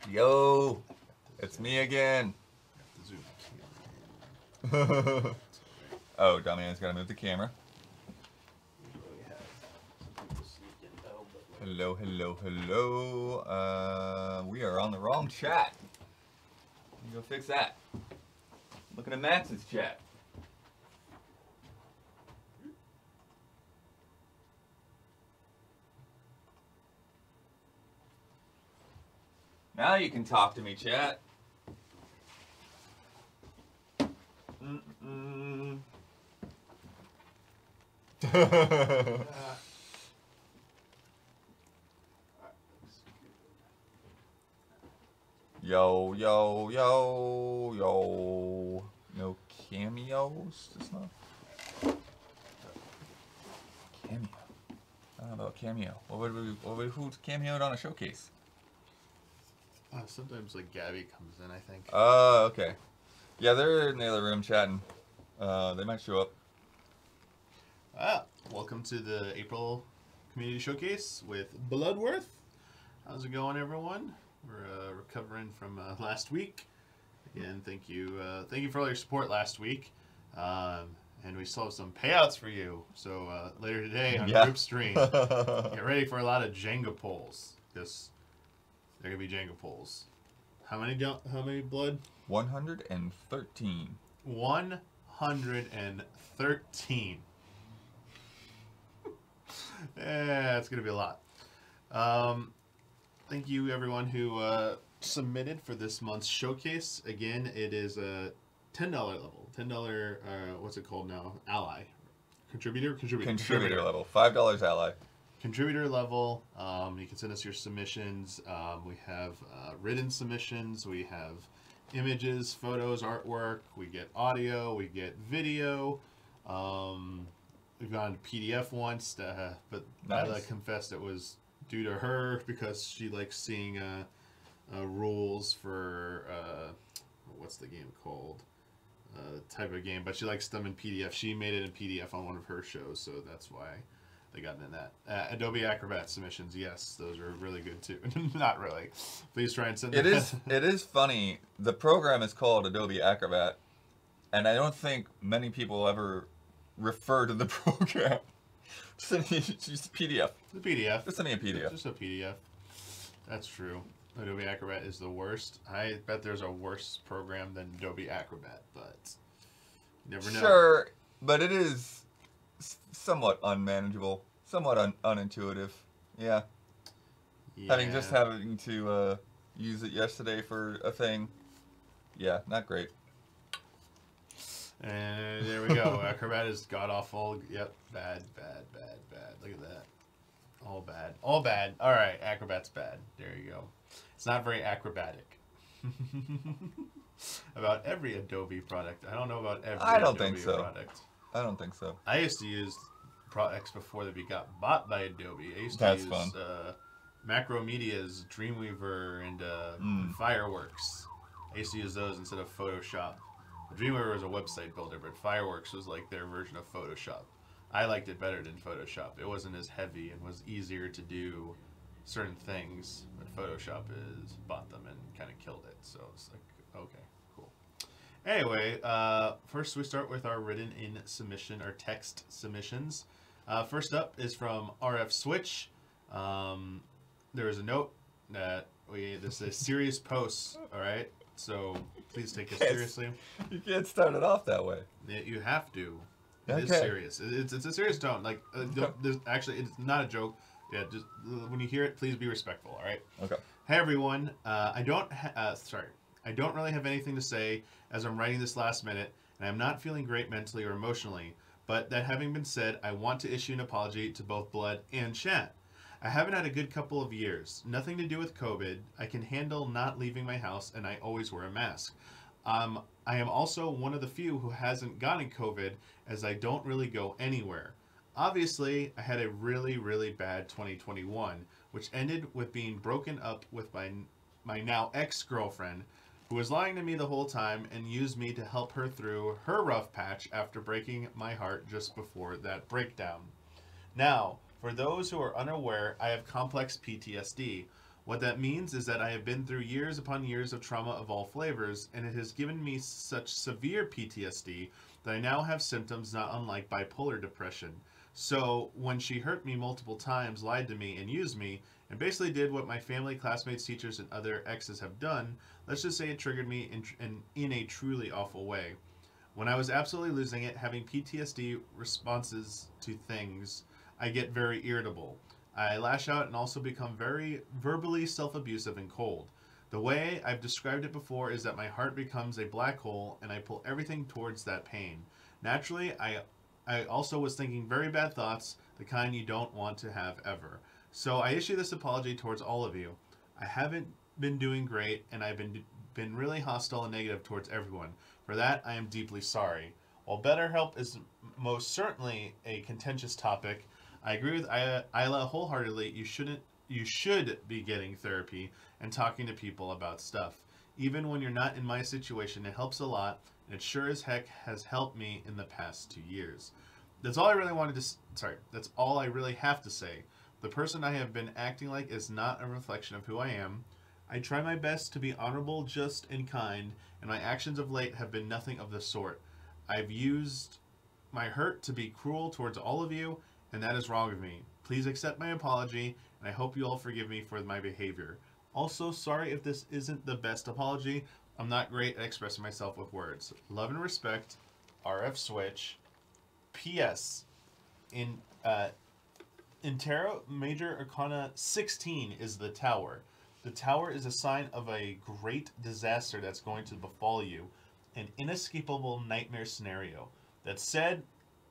Yo, it's me again. Oh, Damian's gotta move the camera. Hello, hello, hello. We are on the wrong chat. Let me go fix that. Looking at Max's chat. Now you can talk to me, chat. Yo, yo, yo, yo. No cameos? Just not. Cameo. I don't know about cameo. Who's cameoed on a showcase? Sometimes like Gabby comes in, I think. Oh, okay. Yeah, they're in the other room chatting. They might show up. Welcome to the April Community Showcase with Bloodworth. How's it going, everyone? We're recovering from last week. Again, thank you for all your support last week. And we still have some payouts for you. So later today on group stream, get ready for a lot of Jenga pulls. Because they're gonna be Jenga pulls. How many blood? 113. 113. Yeah, it's gonna be a lot. Thank you everyone who submitted for this month's showcase. Again, it is a $10 level. $10 what's it called now? Ally. Contributor level. $5 ally. Contributor level. You can send us your submissions. We have written submissions. We have images, photos, artwork. We get audio. We get video. We've gone to PDF once, but nice. I confessed it was due to her because she likes seeing rules for what's the game called? Type of game, but she likes them in PDF. She made it in PDF on one of her shows, so that's why they got in that. Adobe Acrobat submissions, yes, those are really good too. Not really. Please try and send them. It is funny. The program is called Adobe Acrobat, and I don't think many people ever refer to the program. Just PDF. The PDF. Just send me a PDF. Just a PDF. That's true. Adobe Acrobat is the worst. I bet there's a worse program than Adobe Acrobat, but you never know. Sure, but it is somewhat unmanageable, somewhat unintuitive. Yeah. Having to use it yesterday for a thing. Yeah, not great. And there we go. Acrobat is god awful. Yep, bad. Look at that. All bad. All bad. All right, Acrobat's bad. There you go. It's not very acrobatic. About every Adobe product. I don't know about every Adobe product. I don't think so. I used to use products before they got bought by Adobe. I used to use Macromedia's Dreamweaver and Fireworks. I used to use those instead of Photoshop. Dreamweaver was a website builder, but Fireworks was like their version of Photoshop. I liked it better than Photoshop. It wasn't as heavy and was easier to do certain things, but Photoshop bought them and kind of killed it. So it's like, okay, cool. Anyway, first we start with our written in submission, our text submissions. First up is from RF Switch. There is a note that this is serious posts, all right? So please take it seriously. You can't start it off that way. You have to. It is serious. It's a serious tone. Like, actually, it's not a joke. Yeah, just when you hear it, please be respectful. All right. Okay. Hey everyone. I don't really have anything to say as I'm writing this last minute, and I'm not feeling great mentally or emotionally. But that having been said, I want to issue an apology to both Blood and Chat. I haven't had a good couple of years. Nothing to do with COVID. I can handle not leaving my house, and I always wear a mask. I am also one of the few who hasn't gotten COVID, as I don't really go anywhere. Obviously, I had a really, really bad 2021, which ended with being broken up with my now ex-girlfriend, who was lying to me the whole time and used me to help her through her rough patch after breaking my heart just before that breakdown. Now, for those who are unaware, I have complex PTSD. What that means is that I have been through years upon years of trauma of all flavors, and it has given me such severe PTSD that I now have symptoms not unlike bipolar depression. So, when she hurt me multiple times, lied to me, and used me, and basically did what my family, classmates, teachers, and other exes have done, let's just say it triggered me in a truly awful way. When I was absolutely losing it, having PTSD responses to things, I get very irritable. I lash out and also become very verbally self-abusive and cold. The way I've described it before is that my heart becomes a black hole and I pull everything towards that pain. Naturally, I also was thinking very bad thoughts, the kind you don't want to have ever. So I issue this apology towards all of you. I haven't been doing great and I've been really hostile and negative towards everyone. For that, I am deeply sorry. While BetterHelp is most certainly a contentious topic, I agree with Isla wholeheartedly. You should be getting therapy and talking to people about stuff. Even when you're not in my situation, it helps a lot, and it sure as heck has helped me in the past 2 years. That's all I really wanted to. That's all I really have to say. The person I have been acting like is not a reflection of who I am. I try my best to be honorable, just, and kind, and my actions of late have been nothing of the sort. I've used my hurt to be cruel towards all of you, and that is wrong of me. Please accept my apology, and I hope you all forgive me for my behavior. Also, sorry if this isn't the best apology. I'm not great at expressing myself with words. Love and respect, RF Switch. P.S. In Tarot Major Arcana 16 is the Tower. The Tower is a sign of a great disaster that's going to befall you, an inescapable nightmare scenario. That said,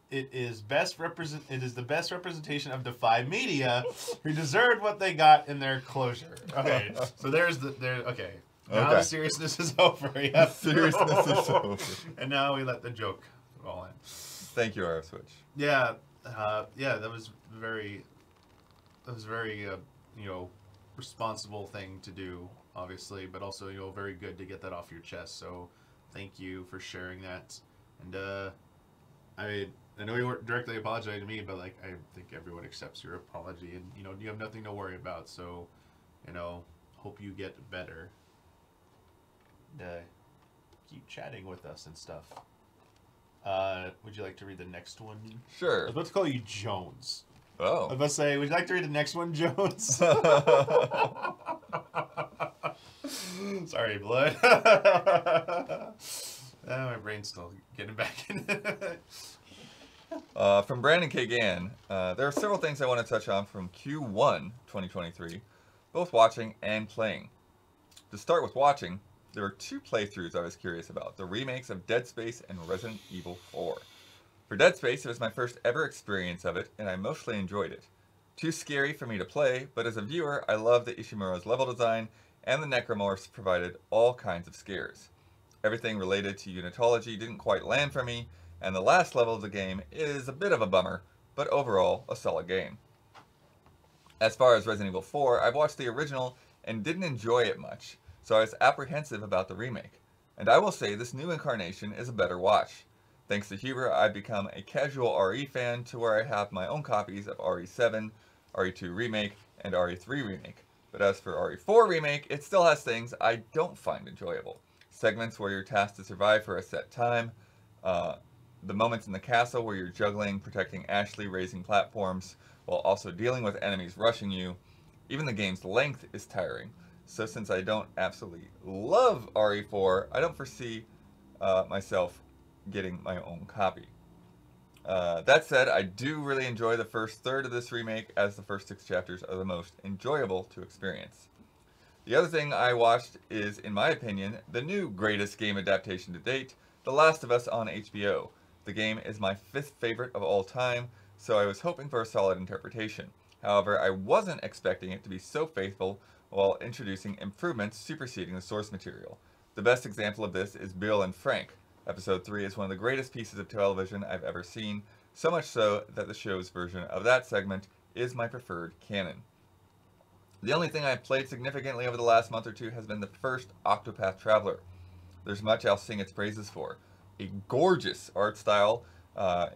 it is the best representation of Defy Media, who deserved what they got in their closure. Okay, so okay. Now the seriousness is over. The seriousness is over. And now we let the joke roll in. Thank you, RF Switch. Yeah, that was very, responsible thing to do, obviously, but also, very good to get that off your chest. So, thank you for sharing that. And I know you weren't directly apologizing to me, but I think everyone accepts your apology, and you have nothing to worry about. So, hope you get better. And, keep chatting with us and stuff. Would you like to read the next one? Sure. I was about to call you Jones. Oh. I was about to say, would you like to read the next one, Jones? Sorry, blood. My brain's still getting back in it. From Brandon K. Gann, there are several things I want to touch on from Q1 2023, both watching and playing. To start with watching, there were 2 playthroughs I was curious about, the remakes of Dead Space and Resident Evil 4. For Dead Space, it was my first ever experience of it, and I mostly enjoyed it. Too scary for me to play, but as a viewer, I loved the Ishimura's level design, and the necromorphs provided all kinds of scares. Everything related to unitology didn't quite land for me, and the last level of the game is a bit of a bummer, but overall, a solid game. As far as Resident Evil 4, I've watched the original and didn't enjoy it much, so I was apprehensive about the remake. And I will say this new incarnation is a better watch. Thanks to Huber, I've become a casual RE fan to where I have my own copies of RE7, RE2 Remake, and RE3 Remake. But as for RE4 Remake, it still has things I don't find enjoyable. Segments where you're tasked to survive for a set time, the moments in the castle where you're juggling, protecting Ashley, raising platforms, while also dealing with enemies rushing you. Even the game's length is tiring. So since I don't absolutely love RE4, I don't foresee myself getting my own copy. That said, I do really enjoy the first third of this remake, as the first 6 chapters are the most enjoyable to experience. The other thing I watched is, in my opinion, the new greatest game adaptation to date, The Last of Us on HBO. The game is my 5th favorite of all time, so I was hoping for a solid interpretation. However, I wasn't expecting it to be so faithful while introducing improvements superseding the source material. The best example of this is Bill and Frank. Episode 3 is one of the greatest pieces of television I've ever seen, so much so that the show's version of that segment is my preferred canon. The only thing I've played significantly over the last month or 2 has been the first Octopath Traveler. There's much I'll sing its praises for. A gorgeous art style,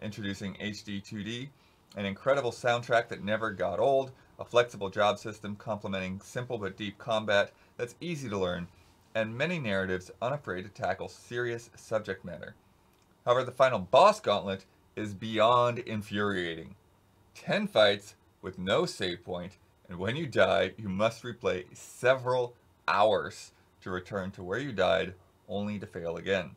introducing HD 2D, an incredible soundtrack that never got old, a flexible job system complementing simple but deep combat that's easy to learn, and many narratives unafraid to tackle serious subject matter. However, the final boss gauntlet is beyond infuriating. 10 fights with no save point, and when you die, you must replay several hours to return to where you died, only to fail again.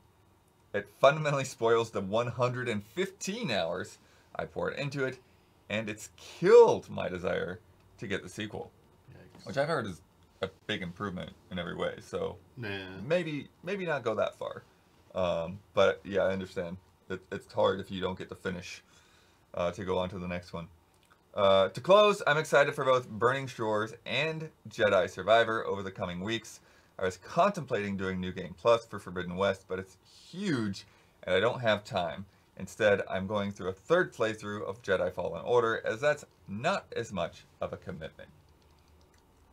It fundamentally spoils the 115 hours I poured into it, and it's killed my desire to get the sequel. Yikes. Which I've heard is a big improvement in every way, so maybe not go that far. But yeah, I understand. It's hard if you don't get the finish to go on to the next one. To close, I'm excited for both Burning Shores and Jedi Survivor over the coming weeks. I was contemplating doing New Game Plus for Forbidden West, but it's huge and I don't have time. Instead, I'm going through a third playthrough of Jedi Fallen Order, as that's not as much of a commitment.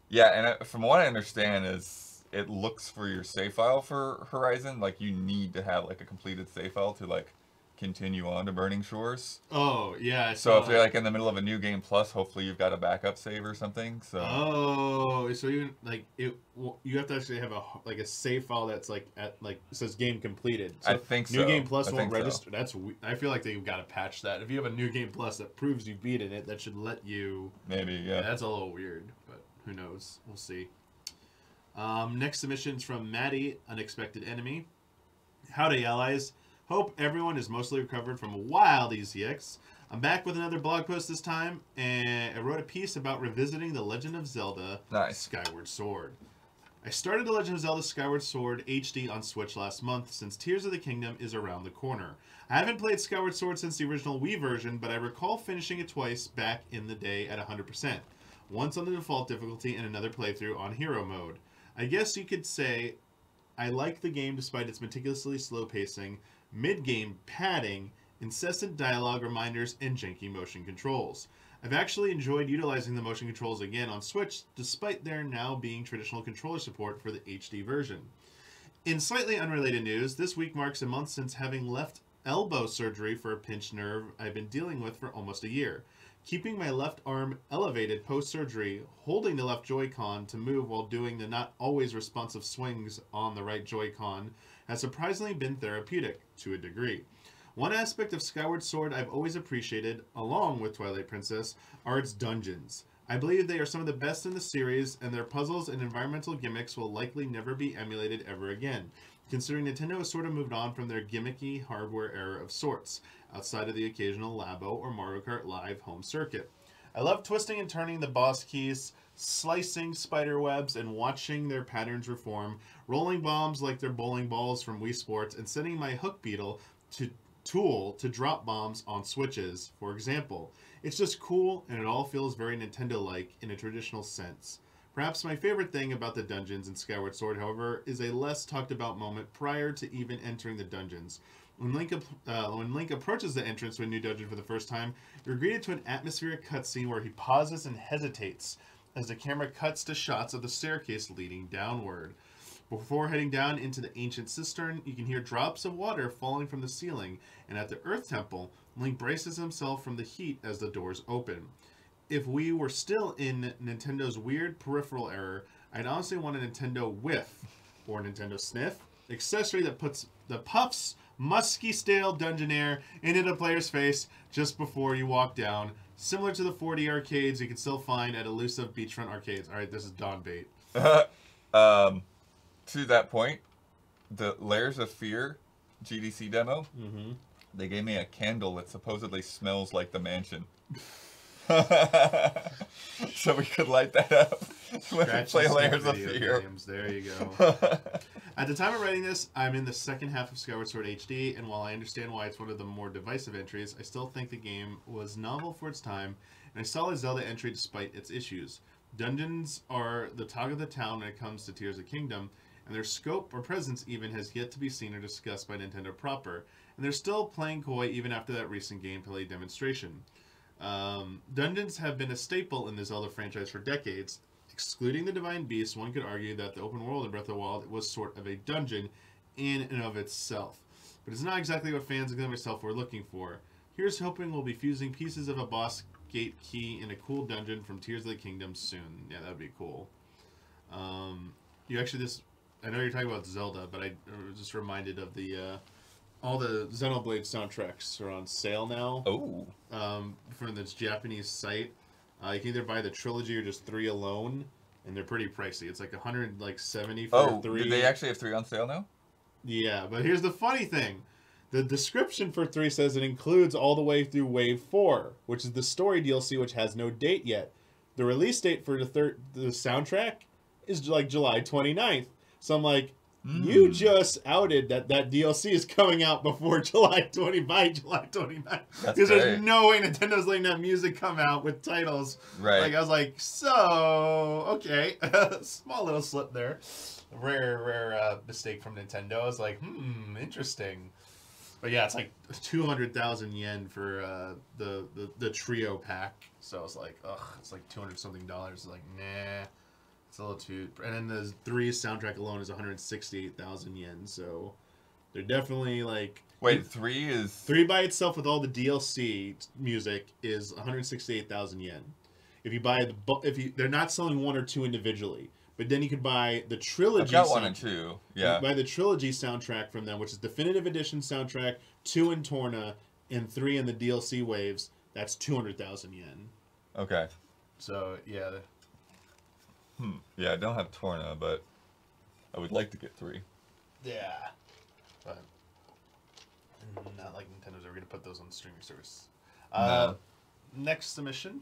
Yeah, and from what I understand is it looks for your save file for Horizon. Like, you need to have, like, a completed save file to, like, continue on to Burning Shores. Oh, yeah. So if you're, like, in the middle of a New Game Plus, hopefully you've got a backup save or something, so... Oh, so even, like, you have to actually have a save file that's, like, says game completed. So I think so. New Game Plus won't register. So. I feel like they've got to patch that. If you have a New Game Plus that proves you've beaten it, that should let you... Maybe, yeah. That's a little weird, but who knows? We'll see. Next submission's from Maddie, Unexpected Enemy. Howdy, allies. Hope everyone is mostly recovered from a wild ECX. I'm back with another blog post this time, and I wrote a piece about revisiting The Legend of Zelda Skyward Sword. I started The Legend of Zelda Skyward Sword HD on Switch last month, since Tears of the Kingdom is around the corner. I haven't played Skyward Sword since the original Wii version, but I recall finishing it twice back in the day at 100%. Once on the default difficulty and another playthrough on hero mode. I guess you could say I like the game despite its meticulously slow pacing, mid-game padding, incessant dialogue reminders, and janky motion controls. I've actually enjoyed utilizing the motion controls again on Switch, despite there now being traditional controller support for the HD version. In slightly unrelated news, this week marks a month since having left elbow surgery for a pinched nerve I've been dealing with for almost a year. Keeping my left arm elevated post-surgery, holding the left Joy-Con to move while doing the not always responsive swings on the right Joy-Con has surprisingly been therapeutic, to a degree. One aspect of Skyward Sword I've always appreciated, along with Twilight Princess, are its dungeons. I believe they are some of the best in the series, and their puzzles and environmental gimmicks will likely never be emulated ever again, considering Nintendo has sort of moved on from their gimmicky hardware era of sorts, outside of the occasional Labo or Mario Kart Live home circuit. I love twisting and turning the boss keys, slicing spider webs and watching their patterns reform, rolling bombs like they're bowling balls from Wii Sports, and setting my hook beetle tool to drop bombs on switches, for example. It's just cool, and it all feels very Nintendo-like in a traditional sense. Perhaps my favorite thing about the dungeons in Skyward Sword, however, is a less talked about moment prior to even entering the dungeons. When Link approaches the entrance to a new dungeon for the first time, you're greeted to an atmospheric cutscene where he pauses and hesitates as the camera cuts to shots of the staircase leading downward. Before heading down into the ancient cistern, you can hear drops of water falling from the ceiling, and at the Earth Temple, Link braces himself from the heat as the doors open. If we were still in Nintendo's weird peripheral era, I'd honestly want a Nintendo Whiff, or Nintendo Sniff, accessory that puffs musky stale dungeon air into the player's face just before you walk down, similar to the 4D arcades you can still find at elusive beachfront arcades. All right, this is Don Bait. To that point, the Layers of Fear GDC demo, they gave me a candle that supposedly smells like the mansion. So we could light that up when we play Layers of Fear. Games. There you go. At the time of writing this, I'm in the second half of Skyward Sword HD, and while I understand why it's one of the more divisive entries, I still think the game was novel for its time, and a solid Zelda entry despite its issues. Dungeons are the talk of the town when it comes to Tears of the Kingdom, and their scope or presence even has yet to be seen or discussed by Nintendo proper, and they're still playing coy even after that recent gameplay demonstration. Dungeons have been a staple in the Zelda franchise for decades. Excluding the Divine Beast, one could argue that the open world in Breath of the Wild was sort of a dungeon in and of itself. But it's not exactly what fans including myself were looking for. Here's hoping we'll be fusing pieces of a boss gate key in a cool dungeon from Tears of the Kingdom soon. Yeah, that would be cool. You actually just... I know you're talking about Zelda, but I was just reminded of the... all the Xenoblade soundtracks are on sale now. Oh. From this Japanese site. You can either buy the trilogy or just 3 alone, and they're pretty pricey. It's like $170 for 3. Did they actually have 3 on sale now? Yeah, but here's the funny thing. The description for 3 says it includes all the way through Wave 4, which is the story DLC, which has no date yet. The release date for the soundtrack is like July 29th. So I'm like, you just outed that DLC is coming out before July 29th. Because there's no way Nintendo's letting that music come out with titles. Right. Like, I was like, so, okay. Small little slip there. Rare mistake from Nintendo. I was like, interesting. But yeah, it's like 200,000 yen for the trio pack. So I was like, it's like $200-something. Like, nah. It's a little too... And then the 3 soundtrack alone is 168,000 yen, so they're definitely like... Wait, 3 is... 3 by itself with all the DLC music is 168,000 yen. If you buy they're not selling 1 or 2 individually, but then you could buy the trilogy. I've got 1 and 2, yeah. You buy the trilogy soundtrack from them, which is Definitive Edition soundtrack, 2 in Torna, and 3 in the DLC waves. That's 200,000 yen. Okay. So, yeah... Yeah, I don't have Torna, but I would like to get 3. Yeah. But not like Nintendo's ever going to put those on the streaming service. No. Next submission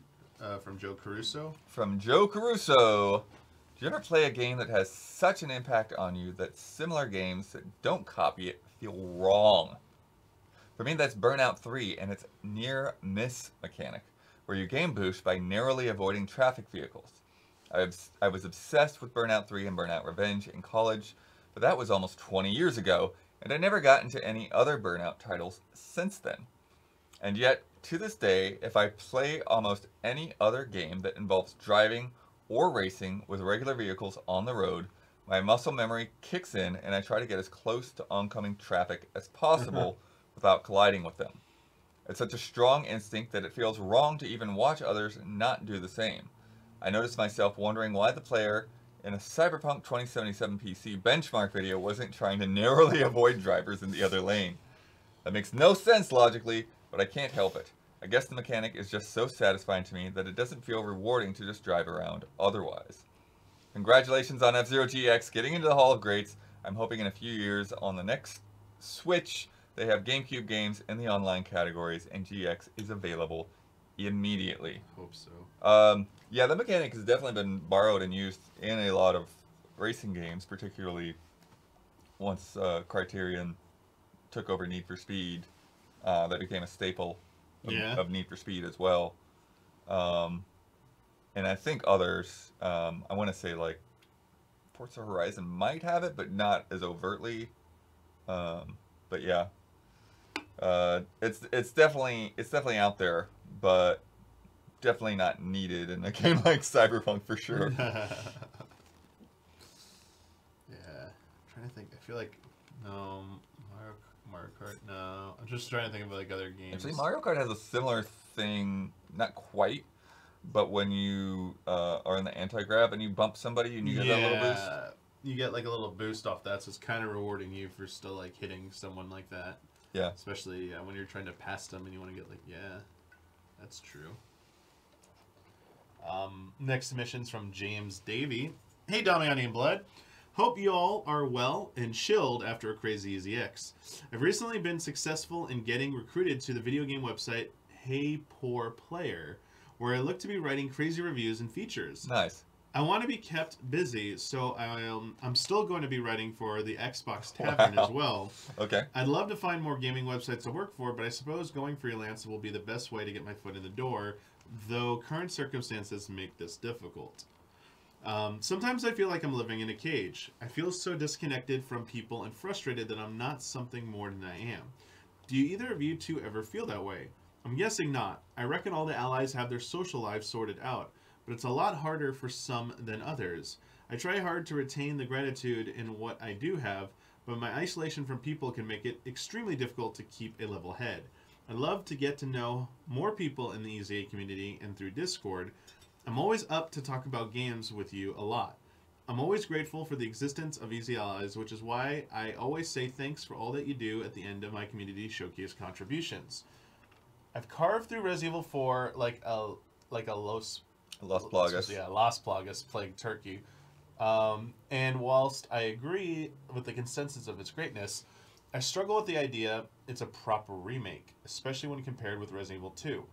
from Joe Caruso. From Joe Caruso. Do you ever play a game that has such an impact on you that similar games that don't copy it feel wrong? For me, that's Burnout 3 and its near-miss mechanic, where you game boost by narrowly avoiding traffic vehicles. I was obsessed with Burnout 3 and Burnout Revenge in college, but that was almost 20 years ago, and I never got into any other Burnout titles since then. And yet, to this day, if I play almost any other game that involves driving or racing with regular vehicles on the road, my muscle memory kicks in and I try to get as close to oncoming traffic as possible without colliding with them. It's such a strong instinct that it feels wrong to even watch others not do the same. I noticed myself wondering why the player in a Cyberpunk 2077 PC benchmark video wasn't trying to narrowly avoid drivers in the other lane. That makes no sense logically, but I can't help it. I guess the mechanic is just so satisfying to me that it doesn't feel rewarding to just drive around otherwise. Congratulations on F-Zero GX getting into the Hall of Greats. I'm hoping in a few years on the next Switch they have GameCube games in the online categories and GX is available immediately. Hope so. Yeah, the mechanic has definitely been borrowed and used in a lot of racing games, particularly once Criterion took over Need for Speed. That became a staple of Need for Speed as well. And I think others, I want to say like Forza Horizon might have it, but not as overtly. But yeah, it's definitely out there, but definitely not needed in a game like Cyberpunk for sure. Yeah, I'm trying to think. I feel like no Mario Kart. No, I'm just trying to think of like other games. Actually, Mario Kart has a similar thing, not quite, but when you are in the anti-grav and you bump somebody and you get that little boost. You get like a little boost off that, so it's kind of rewarding you for still like hitting someone like that. Yeah. Especially when you're trying to pass them and you want to get like, that's true. Next submission's from James Davey. Hey, Damiani and Blood. Hope you all are well and chilled after a crazy Easy X. I've recently been successful in getting recruited to the video game website Hey Poor Player, where I look to be writing crazy reviews and features. Nice. I want to be kept busy, so I'm still going to be writing for the Xbox Tavern as well. Okay. I'd love to find more gaming websites to work for, but I suppose going freelance will be the best way to get my foot in the door, though current circumstances make this difficult. Sometimes I feel like I'm living in a cage. I feel so disconnected from people and frustrated that I'm not something more than I am. Do you either of you two ever feel that way? I'm guessing not. I reckon all the allies have their social lives sorted out, but it's a lot harder for some than others. I try hard to retain the gratitude in what I do have, but my isolation from people can make it extremely difficult to keep a level head. I'd love to get to know more people in the EZA community and through Discord. I'm always up to talk about games with you a lot. I'm always grateful for the existence of Easy Allies, which is why I always say thanks for all that you do at the end of my community showcase contributions. I've carved through Resident Evil 4 like a Las Plagas. Yeah, Las Plagas, Plague Turkey. And whilst I agree with the consensus of its greatness, I struggle with the idea it's a proper remake, especially when compared with Resident Evil 2.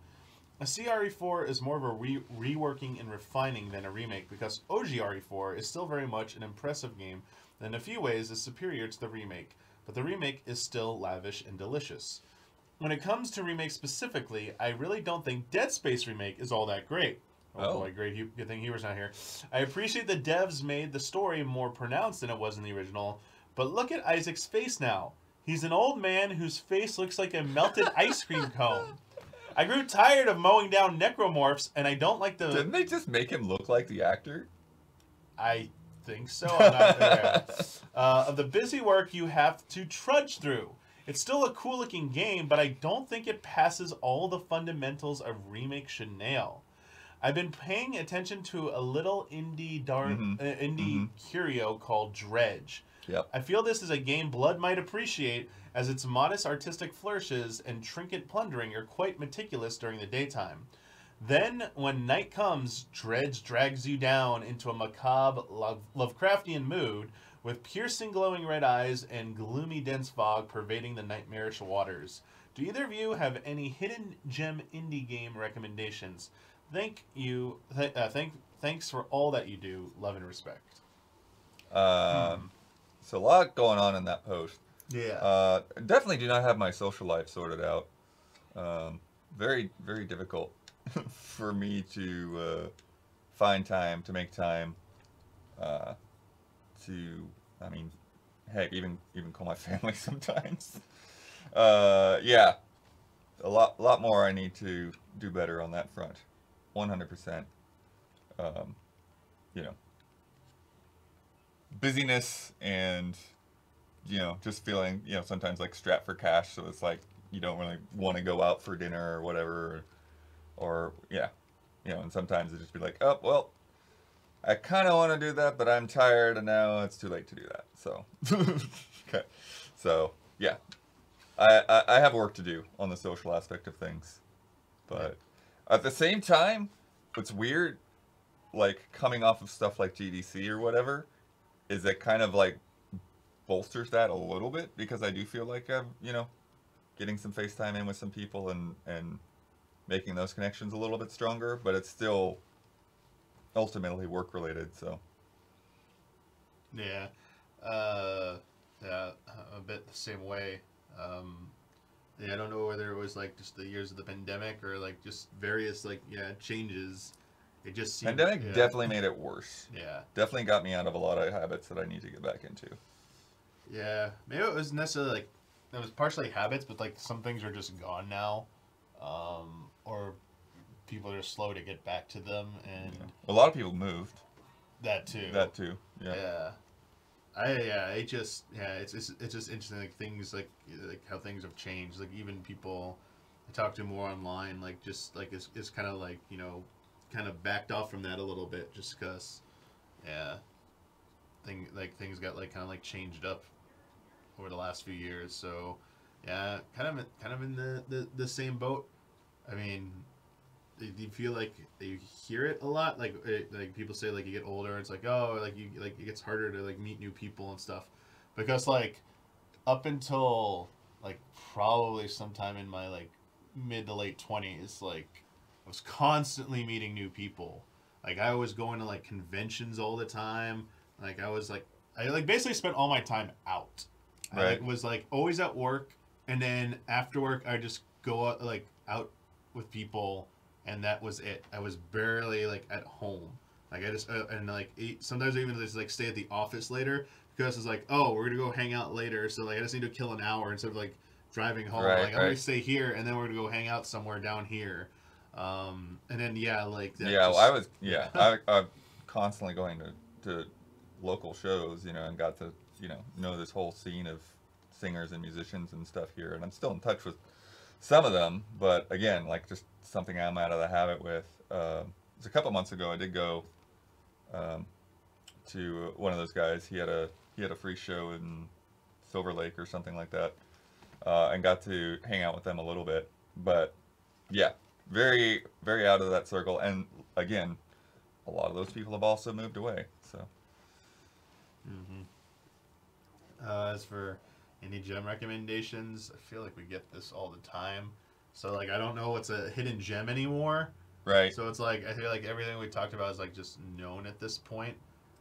I see RE4 is more of a reworking and refining than a remake, because OG RE4 is still very much an impressive game that in a few ways is superior to the remake, but the remake is still lavish and delicious. When it comes to remakes specifically, I really don't think Dead Space remake is all that great. Oh boy, great. Good thing Huber's not here. I appreciate the devs made the story more pronounced than it was in the original, but look at Isaac's face now. He's an old man whose face looks like a melted ice cream cone. I grew tired of mowing down necromorphs, and I don't like the... Didn't they just make him look like the actor? I think so. I'm not aware. Of the busy work you have to trudge through. It's still a cool-looking game, but I don't think it passes all the fundamentals a remake should nail. I've been paying attention to a little indie curio called Dredge. Yep. I feel this is a game Blood might appreciate, as its modest artistic flourishes and trinket plundering are quite meticulous during the daytime. Then, when night comes, Dredge drags you down into a macabre, Lovecraftian mood, with piercing glowing red eyes and gloomy dense fog pervading the nightmarish waters. Do either of you have any hidden gem indie game recommendations? Thanks for all that you do. Love and respect. So a lot going on in that post. Yeah. Definitely do not have my social life sorted out. Very, very difficult for me to find time, to make time to, I mean, heck, even call my family sometimes. Yeah, a lot more I need to do better on that front. 100%. You know, busyness and, you know, just feeling, you know, sometimes like strapped for cash, so it's like you don't really want to go out for dinner or whatever, or yeah, you know, and sometimes it just be like, oh, well, I kind of want to do that, but I'm tired, and now it's too late to do that. So, okay, so yeah, I have work to do on the social aspect of things, but at the same time, what's weird, like coming off of stuff like GDC or whatever, is that kind of like bolsters that a little bit, because I do feel like I'm, you know, getting some FaceTime in with some people and making those connections a little bit stronger, but it's still ultimately work related, so. Yeah. Yeah, a bit the same way. Yeah, I don't know whether it was like just the years of the pandemic or like just various like, yeah, changes. It just seemed, pandemic definitely made it worse. Yeah. Definitely got me out of a lot of habits that I need to get back into. Yeah. Maybe it was necessarily like, it was partially habits, but like some things are just gone now. Or people are slow to get back to them, and a lot of people moved. That too. Yeah. It's just interesting, like things like how things have changed. Like even people I talk to more online, like just like it's kind of like, you know, kind of backed off from that a little bit, just because things got like kind of like changed up over the last few years. So yeah, kind of in the same boat. I mean, do you feel like you hear it a lot? Like people say, like you get older, it's like, oh, like you like it gets harder to like meet new people and stuff, because like up until like probably sometime in my like mid to late 20s, like I was constantly meeting new people. Like I was going to like conventions all the time. Like I like basically spent all my time out. Right. I like, was like always at work, and then after work I just go out, like out with people, and that was it. I was barely like at home. Like I just and like sometimes I even just like stay at the office later, because it's like, oh, we're gonna go hang out later, so like I just need to kill an hour instead of like driving home. Right, like I'm gonna stay here, and then we're gonna go hang out somewhere down here. And then like that I'm constantly going to local shows, you know, and got to know this whole scene of singers and musicians and stuff here, and I'm still in touch with some of them, but again, like just something I'm out of the habit with. It was a couple months ago. I did go um, to one of those guys. He had a free show in Silver Lake or something like that, and got to hang out with them a little bit. But yeah, very very out of that circle. And again, a lot of those people have also moved away. So Hmm. As for any gem recommendations, I feel like we get this all the time. So like I don't know what's a hidden gem anymore. right, So it's like I feel like everything we talked about is like just known at this point.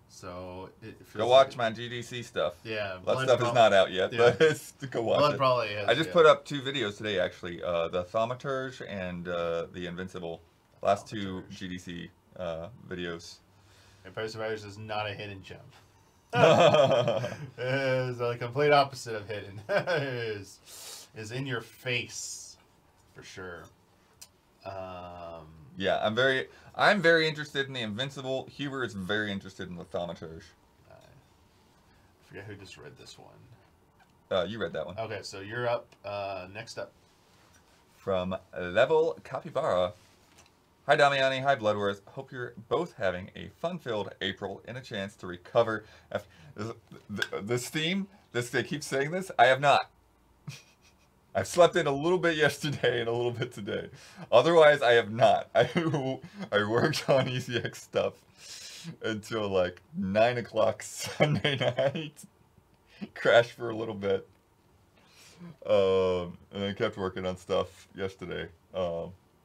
So it feels go like watch my GDC stuff. yeah, That stuff is not out yet, yeah. but it's go watch Blood it. probably has. I just yeah. put up 2 videos today, actually. The Thaumaturge and the Invincible. Last 2 Thaumaturge. GDC videos. Vampire Survivors is not a hidden gem. Yeah, It is a complete opposite of hidden. It is in your face, for sure. I'm very interested in the Invincible. Huber is very interested in the Thaumaturge. I forget who just read this one. You read that one. Okay, so you're up. Next up. From Level Capybara. Hi Damiani, hi Bloodworth. Hope you're both having a fun-filled April and a chance to recover. After this theme, they keep saying this. I have not. I've slept in a little bit yesterday and a little bit today. Otherwise, I have not. I worked on EZX stuff until like 9 o'clock Sunday night. Crashed for a little bit. And then kept working on stuff yesterday.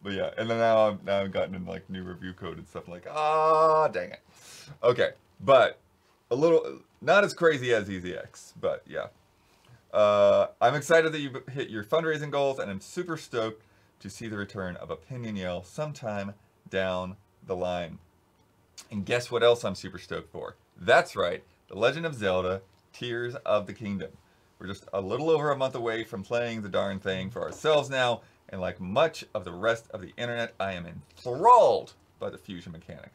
But yeah, and then now I've gotten in like new review code and stuff like, dang it. Okay, but a little, not as crazy as EZX, but yeah. I'm excited that you hit your fundraising goals, and I'm super stoked to see the return of Opinion Yell sometime down the line. And guess what else I'm super stoked for? That's right, The Legend of Zelda, Tears of the Kingdom. We're just a little over a month away from playing the darn thing for ourselves now, and like much of the rest of the internet, I am enthralled by the fusion mechanic.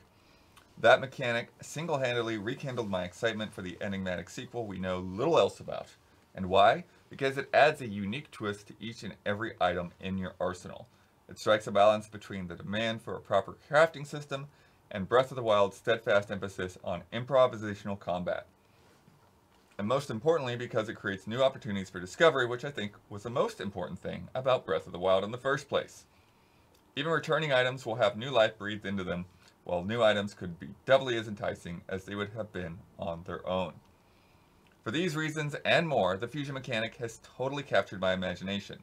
That mechanic single-handedly rekindled my excitement for the enigmatic sequel we know little else about. And why? Because it adds a unique twist to each and every item in your arsenal. It strikes a balance between the demand for a proper crafting system and Breath of the Wild's steadfast emphasis on improvisational combat. And most importantly, because it creates new opportunities for discovery, which I think was the most important thing about Breath of the Wild in the first place. Even returning items will have new life breathed into them, while new items could be doubly as enticing as they would have been on their own. For these reasons and more, the fusion mechanic has totally captured my imagination.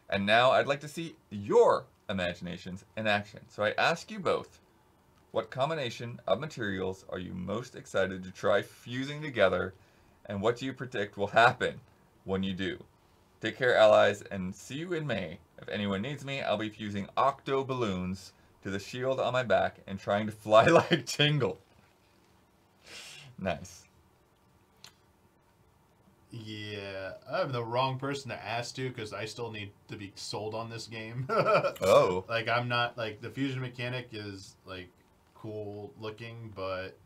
And now I'd like to see your imaginations in action. So I ask you both, what combination of materials are you most excited to try fusing together, and what do you predict will happen when you do? Take care, allies, and see you in May. If anyone needs me, I'll be fusing octo balloons to the shield on my back and trying to fly like Tingle. Nice. Yeah, I'm the wrong person to ask to because I still need to be sold on this game. Oh. Like I'm not like the fusion mechanic is like cool looking, but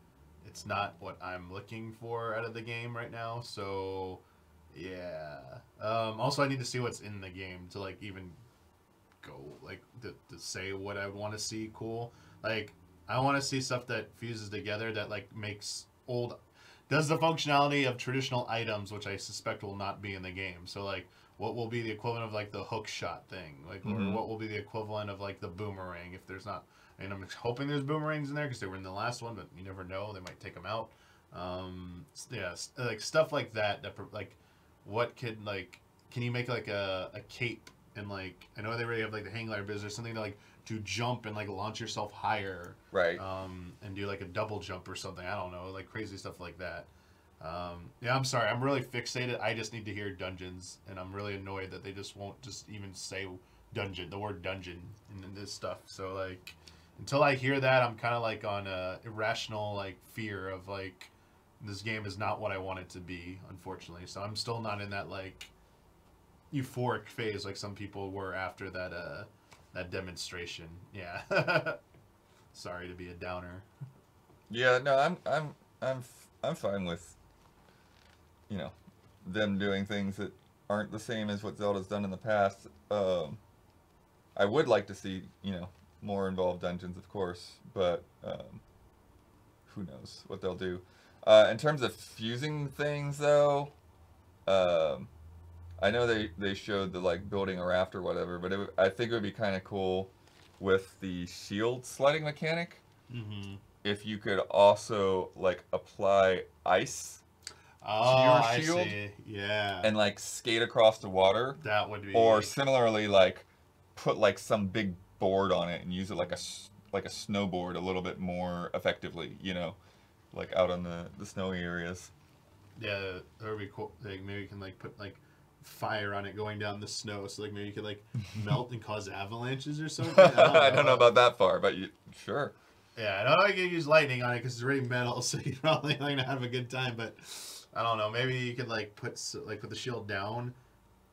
it's not what I'm looking for out of the game right now. So yeah. Also, I need to see what's in the game to like even go like to say what I want to see cool. Like I want to see stuff that fuses together that like makes old does the functionality of traditional items, which I suspect will not be in the game. So like what will be the equivalent of like the hook shot thing, like or what will be the equivalent of like the boomerang if there's not. And I'm hoping there's boomerangs in there because they were in the last one, but you never know, they might take them out. Yeah, like stuff like that. That like what could like can you make like a cape and like I know they already have like the hang glider, but is there something to like to jump and like launch yourself higher, Right. and do like a double jump or something? I don't know, like crazy stuff like that. Yeah, I'm sorry, I'm really fixated. I just need to hear dungeons, and I'm really annoyed that they just won't just even say dungeon, the word dungeon, in this stuff. So like, until I hear that, I'm kind of like on a irrational like fear of like this game is not what I want it to be, unfortunately. So I'm still not in that like euphoric phase like some people were after that that demonstration. Yeah. Sorry to be a downer. Yeah, no, I'm fine with, you know, them doing things that aren't the same as what Zelda's done in the past. I would like to see, more involved dungeons, of course, but who knows what they'll do. In terms of fusing things, though, um, I know they showed the like building a raft or whatever, but I think it would be kind of cool with the shield sliding mechanic Mm-hmm. if you could also like apply ice to Oh, your I shield see. Yeah, and like skate across the water, that would be. or similarly like put like some big board on it and use it like like a snowboard a little bit more effectively, like out on the snowy areas. Yeah, that would be cool. Like maybe you can like put like fire on it going down the snow, so like maybe you could like melt and cause avalanches or something. I don't know about that far, but sure. Yeah, I know you can use lightning on it because it's already metal, so you're probably not gonna have a good time. But I don't know. Maybe you could like put the shield down,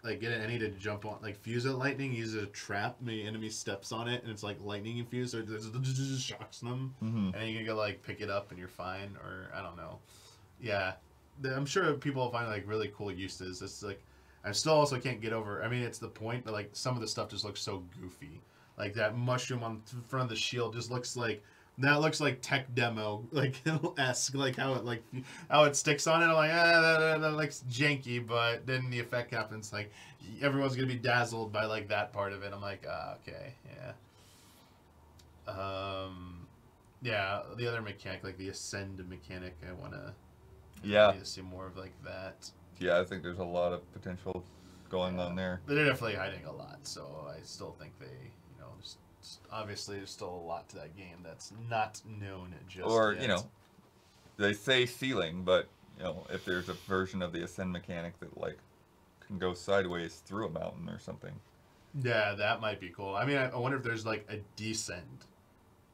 like get an enemy to jump on, like fuse it lightning, use it as a trap. Maybe enemy steps on it and it's like lightning infused, or it just shocks them, Hmm. and then you can go like pick it up and you're fine. Or I don't know. Yeah, I'm sure people will find like really cool uses. It's like I still also can't get over. I mean, it's the point, but like some of the stuff just looks so goofy. Like that mushroom on front of the shield just looks like that looks like tech demo like esque, like how it sticks on it. I'm like, that looks janky, but then the effect happens. Like everyone's gonna be dazzled by like that part of it. I'm like, okay, yeah. Yeah, the other mechanic, like the ascend mechanic, I need to see more of like that. Yeah, I think there's a lot of potential going on there. But they're definitely hiding a lot, so I still think obviously there's still a lot to that game that's not known just Or, yet. they say ceiling, but, if there's a version of the ascend mechanic that, like, can go sideways through a mountain or something. Yeah, that might be cool. I mean, I wonder if there's like a descend,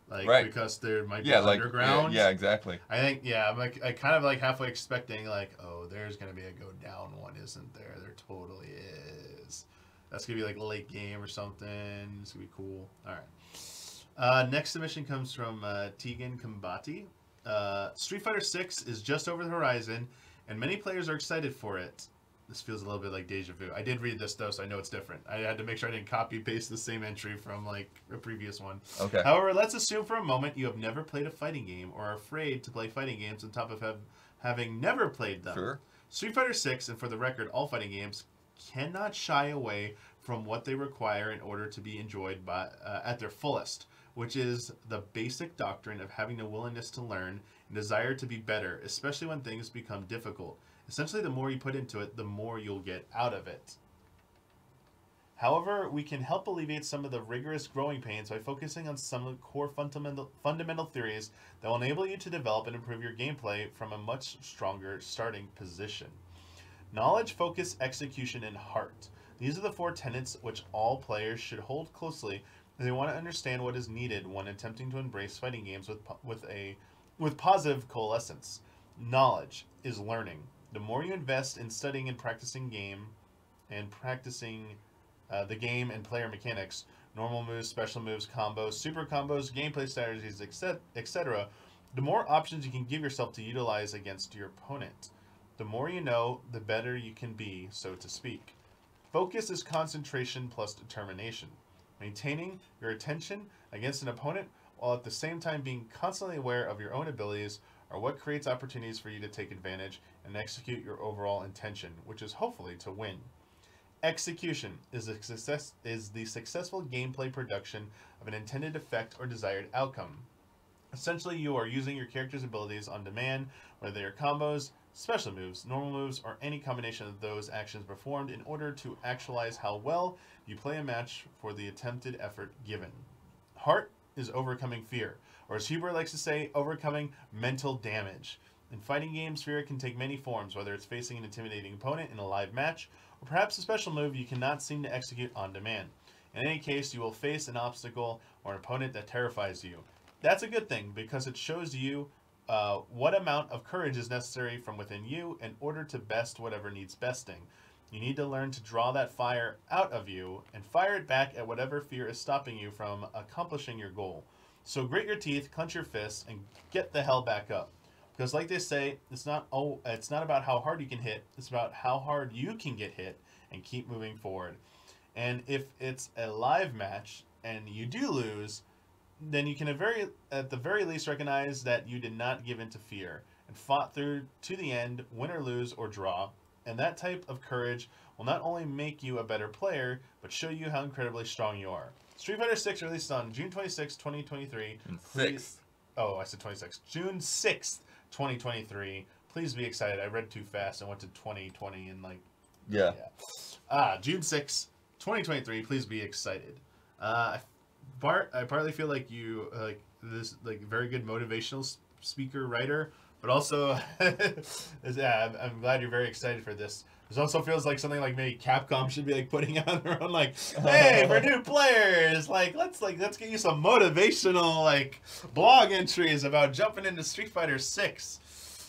like Right. because there might be Yeah, like, underground. yeah, kind I think I'm like I kind of like halfway expecting like, oh, there's gonna be a go down one, isn't there? There totally is. That's gonna be like late game or something. It's gonna be cool. All right. Next submission comes from Tegan Kambati. Street Fighter 6 is just over the horizon, and many players are excited for it. This feels a little bit like deja vu. I did read this though, so I know it's different. I had to make sure I didn't copy paste the same entry from like a previous one. Okay. However, let's assume for a moment you have never played a fighting game or are afraid to play fighting games on top of having never played them. Sure. Street Fighter 6, and for the record, all fighting games cannot shy away from what they require in order to be enjoyed at their fullest, which is the basic doctrine of having the willingness to learn and desire to be better, especially when things become difficult. Essentially, the more you put into it, the more you'll get out of it. However, we can help alleviate some of the rigorous growing pains by focusing on some of the core fundamental theories that will enable you to develop and improve your gameplay from a much stronger starting position. Knowledge, focus, execution, and heart. These are the 4 tenets which all players should hold closely if they want to understand what is needed when attempting to embrace fighting games with positive coalescence. Knowledge is learning. The more you invest in studying and practicing the game and player mechanics, normal moves, special moves, combos, super combos, gameplay strategies, etc., the more options you can give yourself to utilize against your opponent. The more you know, the better you can be, so to speak. Focus is concentration plus determination. Maintaining your attention against an opponent while at the same time being constantly aware of your own abilities are what creates opportunities for you to take advantage and execute your overall intention, which is hopefully to win. Execution is the successful gameplay production of an intended effect or desired outcome. Essentially, you are using your character's abilities on demand, whether they are combos, special moves, normal moves, or any combination of those actions performed in order to actualize how well you play a match for the attempted effort given. Heart is overcoming fear, or as Huber likes to say, overcoming mental damage. In fighting games, fear can take many forms, whether it's facing an intimidating opponent in a live match, or perhaps a special move you cannot seem to execute on demand. In any case, you will face an obstacle or an opponent that terrifies you. That's a good thing, because it shows you what amount of courage is necessary from within you in order to best whatever needs besting. You need to learn to draw that fire out of you and fire it back at whatever fear is stopping you from accomplishing your goal. So grit your teeth, clench your fists, and get the hell back up. Because like they say, it's not about how hard you can hit, it's about how hard you can get hit and keep moving forward. And if it's a live match and you do lose, then you can at the very least recognize that you did not give in to fear and fought through to the end, win or lose or draw. And that type of courage will not only make you a better player, but show you how incredibly strong you are. Street Fighter 6 released on June 26, 2023. And 6th. Oh, I said 26. June 6th, 2023. Please be excited. I read too fast. I went to 2020 and Yeah. June 6th, 2023. Please be excited. I partly feel like you this very good motivational speaker writer, but also I'm glad you're very excited for this. This also feels like something like maybe Capcom should be putting out their own hey, for new players, let's get you some motivational blog entries about jumping into Street Fighter 6.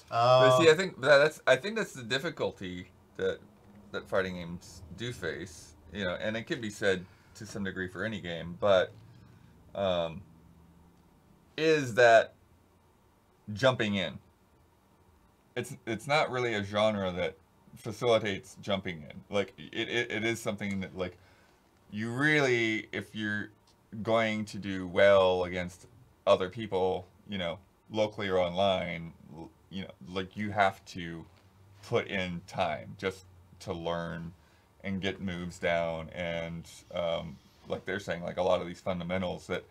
But see, I think that's the difficulty that fighting games do face, and it could be said to some degree for any game, but is that jumping in. It's not really a genre that facilitates jumping in. It is something that you really, if you're going to do well against other people, locally or online, you have to put in time just to learn and get moves down, and like they're saying, a lot of these fundamentals that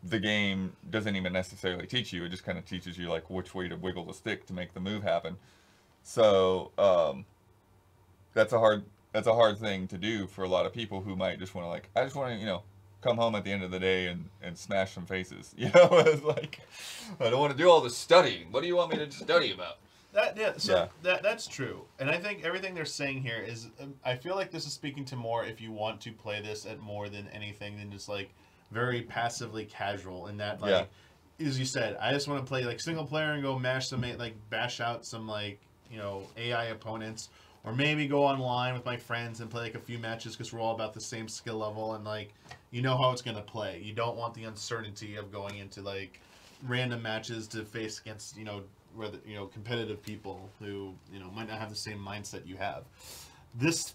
the game doesn't even necessarily teach you. It just kind of teaches you which way to wiggle the stick to make the move happen. So that's a hard thing to do for a lot of people who might just want to I just want to come home at the end of the day and smash some faces. It's I don't want to do all this studying. What do you want me to study about? That's true, and I think everything they're saying here is I feel like this is speaking to more if you want to play this at more than anything than just very passively casual, and that as you said, I just want to play single player and go bash out some AI opponents, or maybe go online with my friends and play a few matches because we're all about the same skill level and how it's gonna play. You don't want the uncertainty of going into random matches to face against competitive people who might not have the same mindset you have.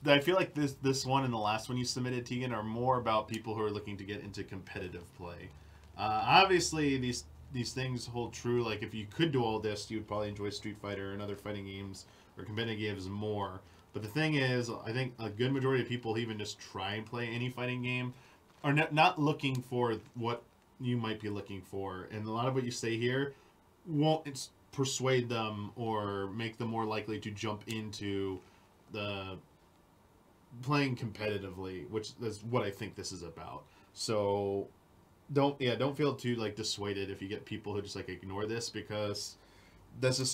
I feel like this one and the last one you submitted, Tegan, are more about people who are looking to get into competitive play. Obviously, these things hold true. If you could do all this, you would probably enjoy Street Fighter and other fighting games or competitive games more. But the thing is, I think a good majority of people who even just try and play any fighting game are not looking for what you might be looking for. And a lot of what you say here won't persuade them or make them more likely to jump into the playing competitively, which is what I think this is about. So don't feel too dissuaded if you get people who just ignore this, because that's just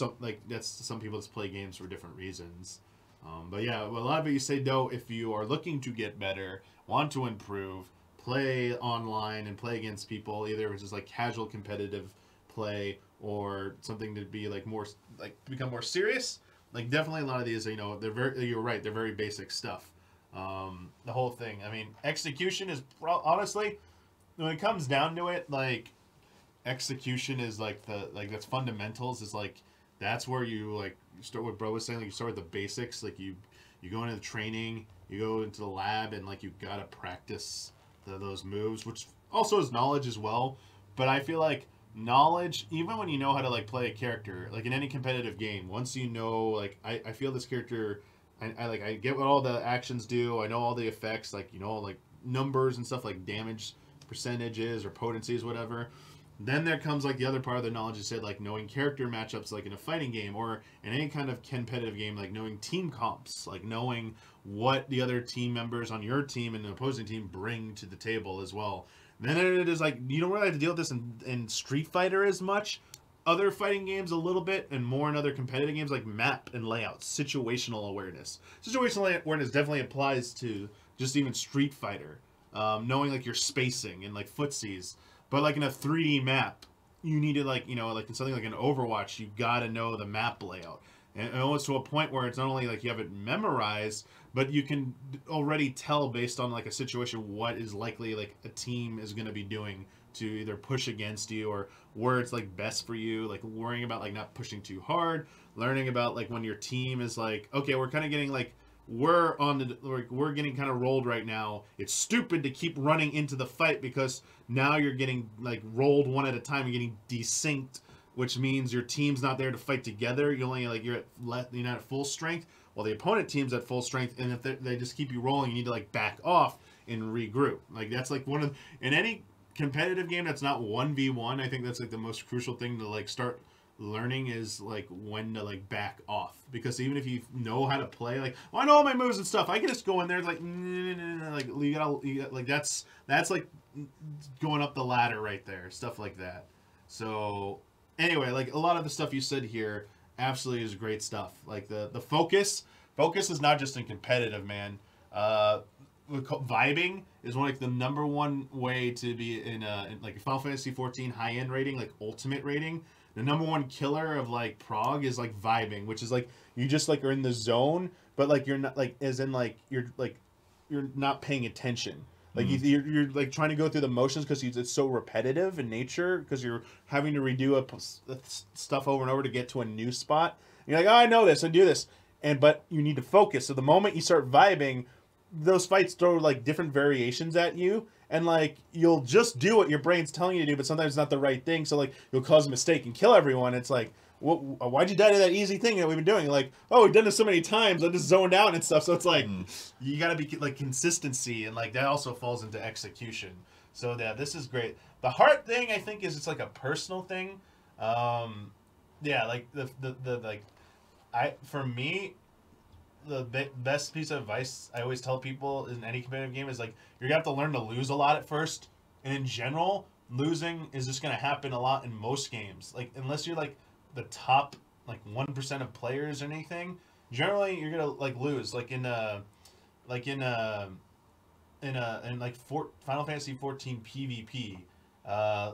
some people just play games for different reasons. But yeah, a lot of it you say, though, if you are looking to get better, want to improve, play online and play against people, either it's just casual competitive play or something to be more become more serious. Definitely a lot of these, you're right, they're very basic stuff. The whole thing, execution is honestly, when it comes down to it, execution is that's fundamentals, is that's where you start what bro was saying, you start with the basics, you go into the training, you go into the lab, and you gotta practice those moves, which also is knowledge as well. But I feel knowledge, even when you know how to play a character, in any competitive game, once you know I feel this character, I get what all the actions do, I know all the effects, numbers and stuff, damage percentages or potencies, whatever. Then there comes the other part of the knowledge you said, knowing character matchups, in a fighting game or in any kind of competitive game, knowing team comps, knowing what the other team members on your team and the opposing team bring to the table as well. Then it is you don't really have to deal with this in Street Fighter as much. Other fighting games a little bit, and more in other competitive games map and layout, situational awareness. Situational awareness definitely applies to just even Street Fighter. Knowing your spacing and footsies. But in a 3D map, you need to in something like an Overwatch, you gotta know the map layout. And almost to a point where it's not only you have it memorized, but you can already tell based on a situation what is likely a team is going to be doing to either push against you, or where it's best for you, worrying about not pushing too hard, learning about when your team is okay, we're kind of getting we're we're getting kind of rolled right now. It's stupid to keep running into the fight because now you're getting like rolled one at a time. You're getting desynced, which means your team's not there to fight together. You're not at full strength, while the opponent team's at full strength. And if they just keep you rolling, you need to like back off and regroup. Like that's like in any competitive game that's not 1v1. I think that's like the most crucial thing to like start learning is like when to like back off, because even if you know how to play, like, well, I know all my moves and stuff, I can just go in there like you gotta like that's like going up the ladder right there, stuff like that. So anyway, like a lot of the stuff you said here absolutely is great stuff. Like the focus is not just in competitive, man. Vibing is like the number one way to be in like Final Fantasy 14 high end rating, like ultimate rating. The number one killer of like prog is like vibing, which is like you just like are in the zone, but like you're not like as in like you're not paying attention. Like you're like trying to go through the motions because it's so repetitive in nature, because you're having to redo stuff over and over to get to a new spot. And you're like, oh, I know this, I do this, but you need to focus. So the moment you start vibing, those fights throw like different variations at you, and like you'll just do what your brain's telling you to do, but sometimes it's not the right thing. So like you'll cause a mistake and kill everyone. It's like, why'd you die to that easy thing that we've been doing? Like, oh, we've done this so many times, I just zoned out and stuff. So it's like you gotta be like consistency, and like that also falls into execution. So yeah, this is great. The hard thing I think is it's like a personal thing. Yeah, like the like for me, the best piece of advice I always tell people in any competitive game is like you're gonna have to learn to lose a lot at first, and in general, losing is just gonna happen a lot in most games. Like unless you're like the top like 1% of players or anything, generally you're gonna like lose. Like in Final Fantasy 14 PvP,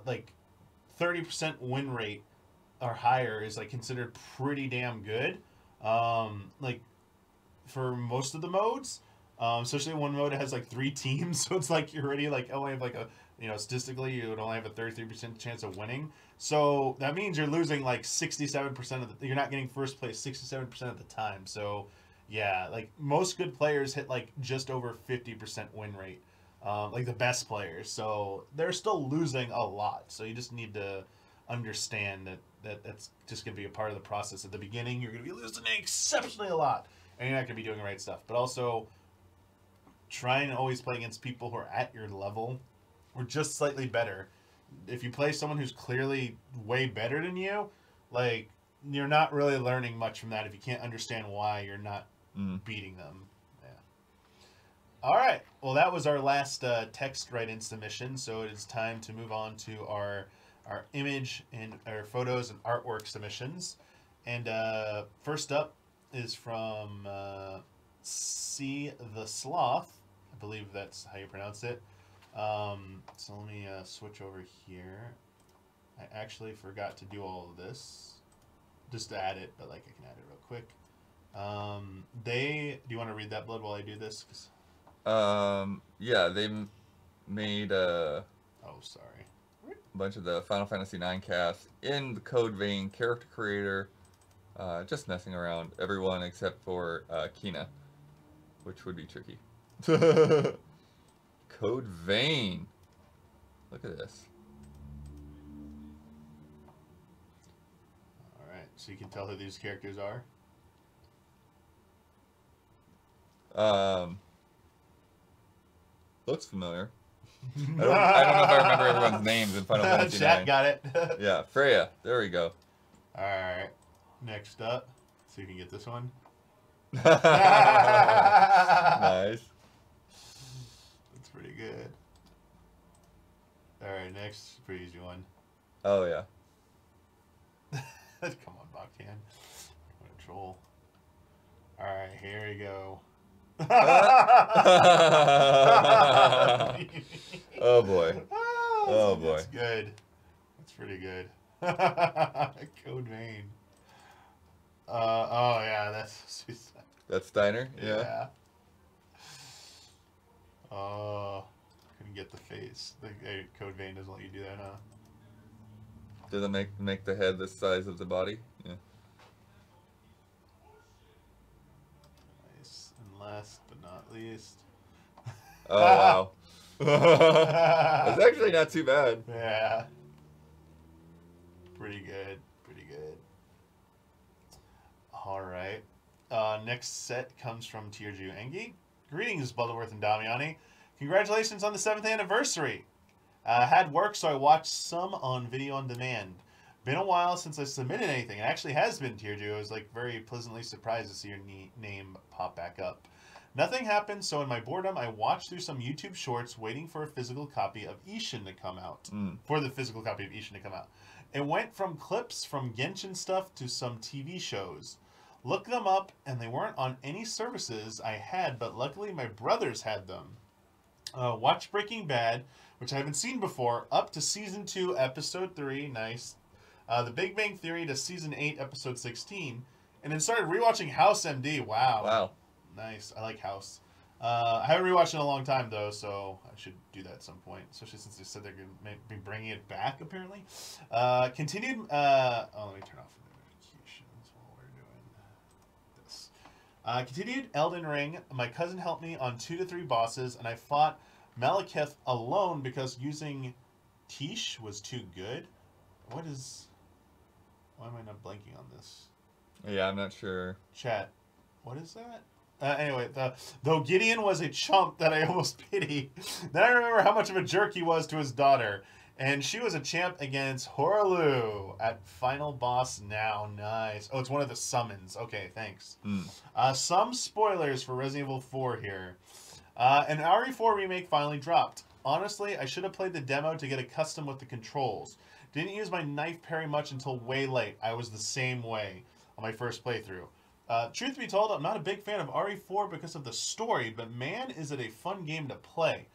like 30% win rate or higher is like considered pretty damn good. Like for most of the modes, especially one mode that has like 3 teams, so it's like you're already like only have like a, you know, statistically you would only have a 33% chance of winning. So that means you're losing like 67% of the, you're not getting first place 67% of the time. So yeah, like most good players hit like just over 50% win rate, like the best players. So they're still losing a lot. So you just need to understand that that's just gonna be a part of the process. At the beginning, you're gonna be losing exceptionally a lot, and you're not gonna be doing the right stuff. But also, try and always play against people who are at your level or just slightly better. If you play someone who's clearly way better than you, like you're not really learning much from that if you can't understand why you're not beating them. Yeah. All right. Well, that was our last text write-in submission. So it is time to move on to our image and our photos and artwork submissions. And first up is from C the Sloth. I believe that's how you pronounce it. So let me switch over here. I actually forgot to do all of this, just to add it, but like I can add it real quick. Do you want to read that, Blood, while I do this? 'Cause... yeah, they made oh, sorry. a bunch of the Final Fantasy IX cast in the Code Vein character creator, just messing around everyone except for Kina, which would be tricky. Code Vein. Look at this. Alright, so you can tell who these characters are? Looks familiar. I don't know if I remember everyone's names in Final Fantasy IX. Chat got it. Yeah, Freya. There we go. Alright, next up. See if you can get this one. Nice. That's pretty good. Alright, next. Pretty easy one. Oh, yeah. Come on, Bachtan. What a troll. Alright, here we go. Oh, boy. Oh, boy. That's good. That's pretty good. Code Vein. Oh, yeah, that's Suicide. That's Steiner? Yeah. Oh, couldn't get the face. The Code Vein doesn't let you do that, huh? Does it make the head the size of the body? Yeah. Nice. And last but not least. Oh, wow. That's actually not too bad. Yeah. Pretty good. Pretty good. All right. Next set comes from Tierju Engi. Greetings, Butterworth and Damiani. Congratulations on the 7th anniversary. Had work, so I watched some on video on demand. Been a while since I submitted anything. It actually has been, Tierju. I was like very pleasantly surprised to see your name pop back up. Nothing happened, so in my boredom, I watched through some YouTube shorts waiting for a physical copy of Ishin to come out. For the physical copy of Ishin to come out. It went from clips from Genshin stuff to some TV shows. Looked them up, and they weren't on any services I had, but luckily my brothers had them. Watched Breaking Bad, which I haven't seen before, up to Season 2, Episode 3, nice. The Big Bang Theory to Season 8, Episode 16, and then started rewatching House MD. Wow. Nice. I like House. I haven't rewatched it in a long time, though, so I should do that at some point, especially since they said they're going to be bringing it back, apparently. Continued... let me turn off the notifications while we're doing this. Continued Elden Ring. My cousin helped me on 2 to 3 bosses, and I fought Malekith alone because using Tish was too good. Why am I not blanking on this? Yeah, I'm not sure. Chat. What is that? Anyway, though Gideon was a chump that I almost pity, then I remember how much of a jerk he was to his daughter. And she was a champ against Horalu at final boss now. Nice. Oh, it's one of the summons. Okay, thanks. Some spoilers for Resident Evil 4 here. An RE4 remake finally dropped. Honestly, I should have played the demo to get accustomed with the controls. Didn't use my knife parry much until way late. I was the same way on my first playthrough. Truth be told, I'm not a big fan of RE4 because of the story, but man, is it a fun game to play.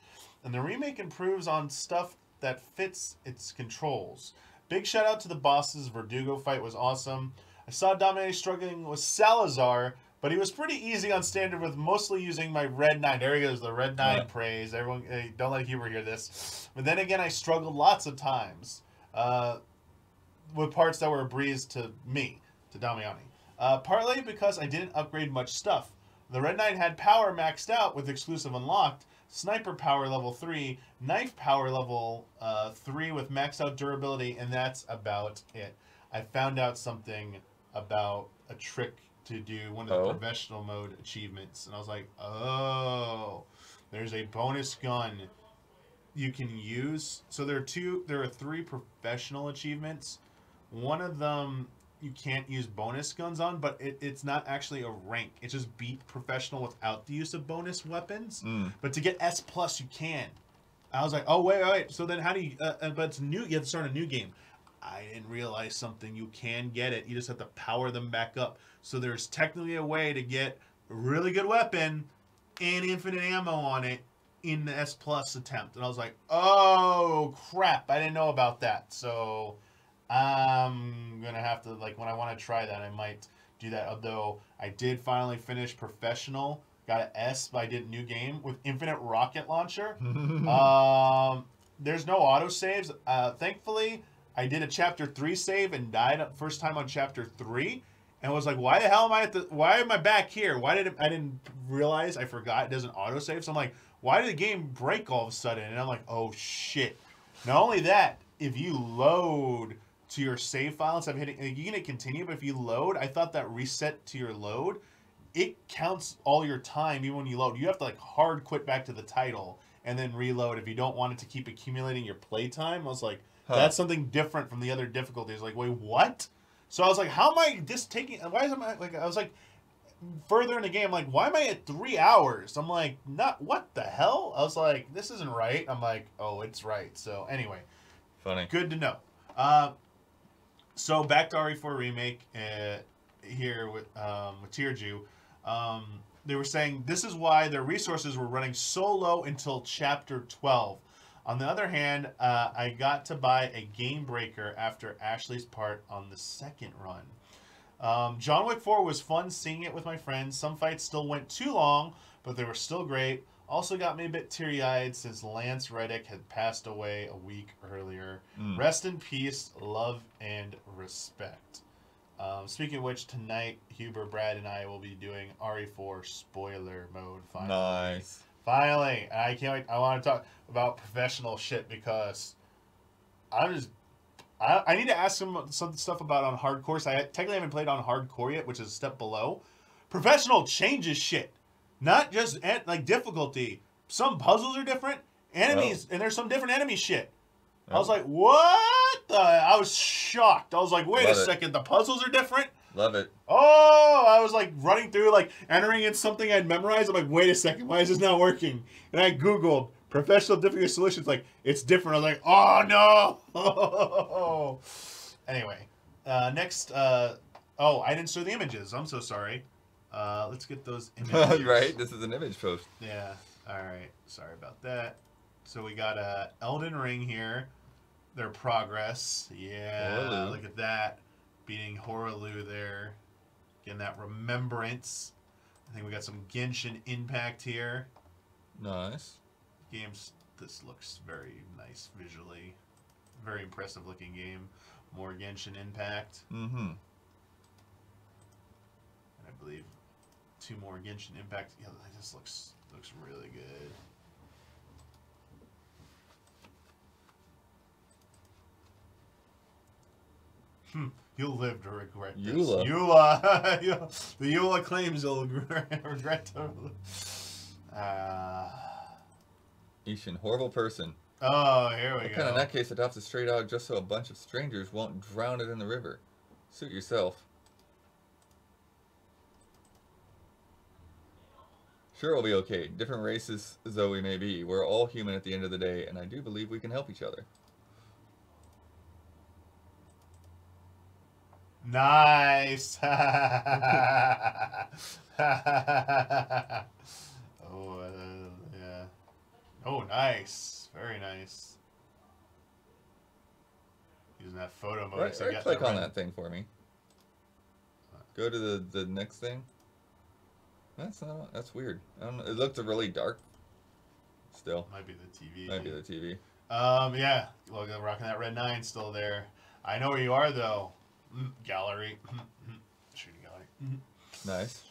And the remake improves on stuff that fits its controls. Big shout out to the bosses. Verdugo fight was awesome. I saw Dominique struggling with Salazar, but he was pretty easy on standard with mostly using my Red 9. There he goes, the Red 9 praise. Everyone, hey, don't let Huber hear this. But then again, I struggled lots of times with parts that were a breeze to me, to Damiani. Partly because I didn't upgrade much stuff. The Red Knight had power maxed out with exclusive unlocked, sniper power level 3, knife power level 3 with maxed out durability, and that's about it. I found out something about a trick to do one of the professional mode achievements, and I was like, oh, there's a bonus gun you can use. So there are 3 professional achievements. One of them you can't use bonus guns on, but it's not actually a rank. It's just beat professional without the use of bonus weapons. But to get S+, you can. I was like, oh, wait. So then how do you... but it's new. You have to start a new game. I didn't realize something. You can get it. You just have to power them back up. So there's technically a way to get a really good weapon and infinite ammo on it in the S+ attempt. And I was like, oh, crap. I didn't know about that. So... I'm going to have to, like, when I want to try that, I might do that. Although, I did finally finish Professional. Got an S, but I did New Game with Infinite Rocket Launcher. There's no autosaves. Thankfully, I did a Chapter 3 save and died first time on Chapter 3. And was like, why the hell am I why am I back here? I didn't realize, I forgot it doesn't autosave. So I'm like, why did the game break all of a sudden? And I'm like, oh, shit. Not only that, if you load... to your save file instead of hitting, you can hit continue, but if you load, I thought that reset to your load, it counts all your time even when you load. You have to like hard quit back to the title and then reload if you don't want it to keep accumulating your playtime. I was like, that's something different from the other difficulties. Like, wait, what? So I was like, how am I just taking, why is I like, I was like, further in the game, like, why am I at 3 hours? I'm like, not, what the hell? I was like, this isn't right. I'm like, oh, it's right. So anyway. Funny. Good to know. So back to RE4 Remake here with Tierju. They were saying this is why their resources were running so low until Chapter 12. On the other hand, I got to buy a Game Breaker after Ashley's part on the second run. John Wick 4 was fun seeing it with my friends. Some fights still went too long, but they were still great. Also got me a bit teary-eyed since Lance Reddick had passed away a week earlier. Rest in peace, love, and respect. Speaking of which, tonight Huber, Brad, and I will be doing RE4 spoiler mode. Finally, Nice. finally, I can't wait. I want to talk about professional shit because I'm just. I need to ask him some stuff about on hardcore. So I technically haven't played on hardcore yet, which is a step below. Professional changes shit, not just like difficulty. Some puzzles are different, enemies, and there's some different enemy shit. I was like, what the? I was shocked. I was like, wait a second, the puzzles are different? Love it. Oh, I was like running through, like entering in something I'd memorized. I'm like, wait a second, why is this not working? And I Googled professional difficulty solutions. Like, it's different. I was like, oh no. Anyway, next, oh, I didn't show the images. I'm so sorry. Let's get those images. Right? This is an image post. Yeah. All right. Sorry about that. So we got Elden Ring here. Their progress. Yeah. Horaloo. Look at that. Beating Horaloo there. Getting that remembrance. I think we got some Genshin Impact here. Nice. This looks very nice visually. Very impressive looking game. More Genshin Impact. Mm-hmm. And I believe 2 more Genshin Impact. Yeah, this looks really good. You'll live to regret this. Eula. The Eula claims you'll regret to. Ishin, horrible person. Oh, here we What go. kind of nutcase adopts a stray dog just so a bunch of strangers won't drown it in the river? Suit yourself. Sure, we'll be okay. Different races though we may be, we're all human at the end of the day, and I do believe we can help each other. Nice. Oh, yeah. Oh, nice. Very nice. Using that photo mode. Right, click on that thing for me. Go to the next thing. That's weird. I don't know. It looked really dark. Still. Might be the TV. Might be the TV. Yeah. Look, rocking that red 9 still there. I know where you are though. Gallery. Shooting gallery. Nice.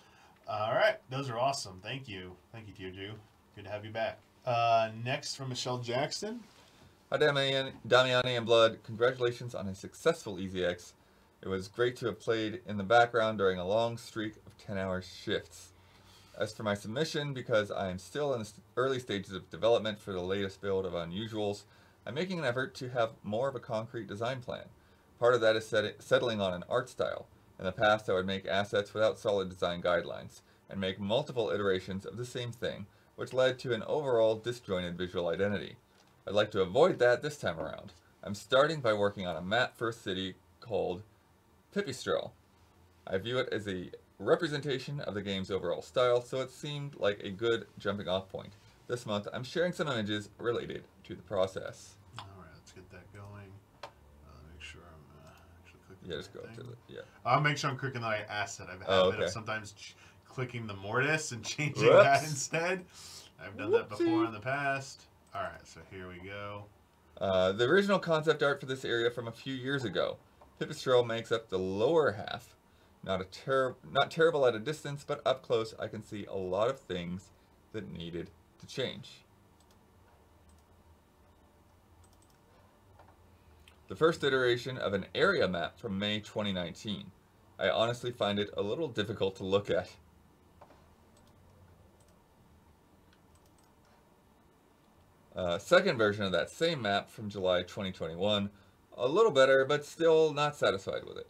All right. Those are awesome. Thank you. Thank you, Teardew. Good to have you back. Next from Michelle Jackson. Hi, Damiani and Blood. Congratulations on a successful EZX. It was great to have played in the background during a long streak of 10-hour shifts. As for my submission, because I am still in the early stages of development for the latest build of Unusuals, I'm making an effort to have more of a concrete design plan. Part of that is settling on an art style. In the past, I would make assets without solid design guidelines, and make multiple iterations of the same thing, which led to an overall disjointed visual identity. I'd like to avoid that this time around. I'm starting by working on a map for a city called Pipistrel. I view it as a representation of the game's overall style, so it seemed like a good jumping off point. This month, I'm sharing some images related to the process. Alright, let's get that going. Make sure I'm actually clicking Yeah, just go to the, yeah. I'll make sure I'm clicking the right asset. I've had Oh, a bit of okay. sometimes clicking the mortise and changing Whoops. that instead. I've done that before in the past. Alright, so here we go. The original concept art for this area from a few years ago. Pipistrel makes up the lower half. Not terrible at a distance, but up close I can see a lot of things that needed to change. The first iteration of an area map from May 2019. I honestly find it a little difficult to look at. Second version of that same map from July 2021. A little better, but still not satisfied with it.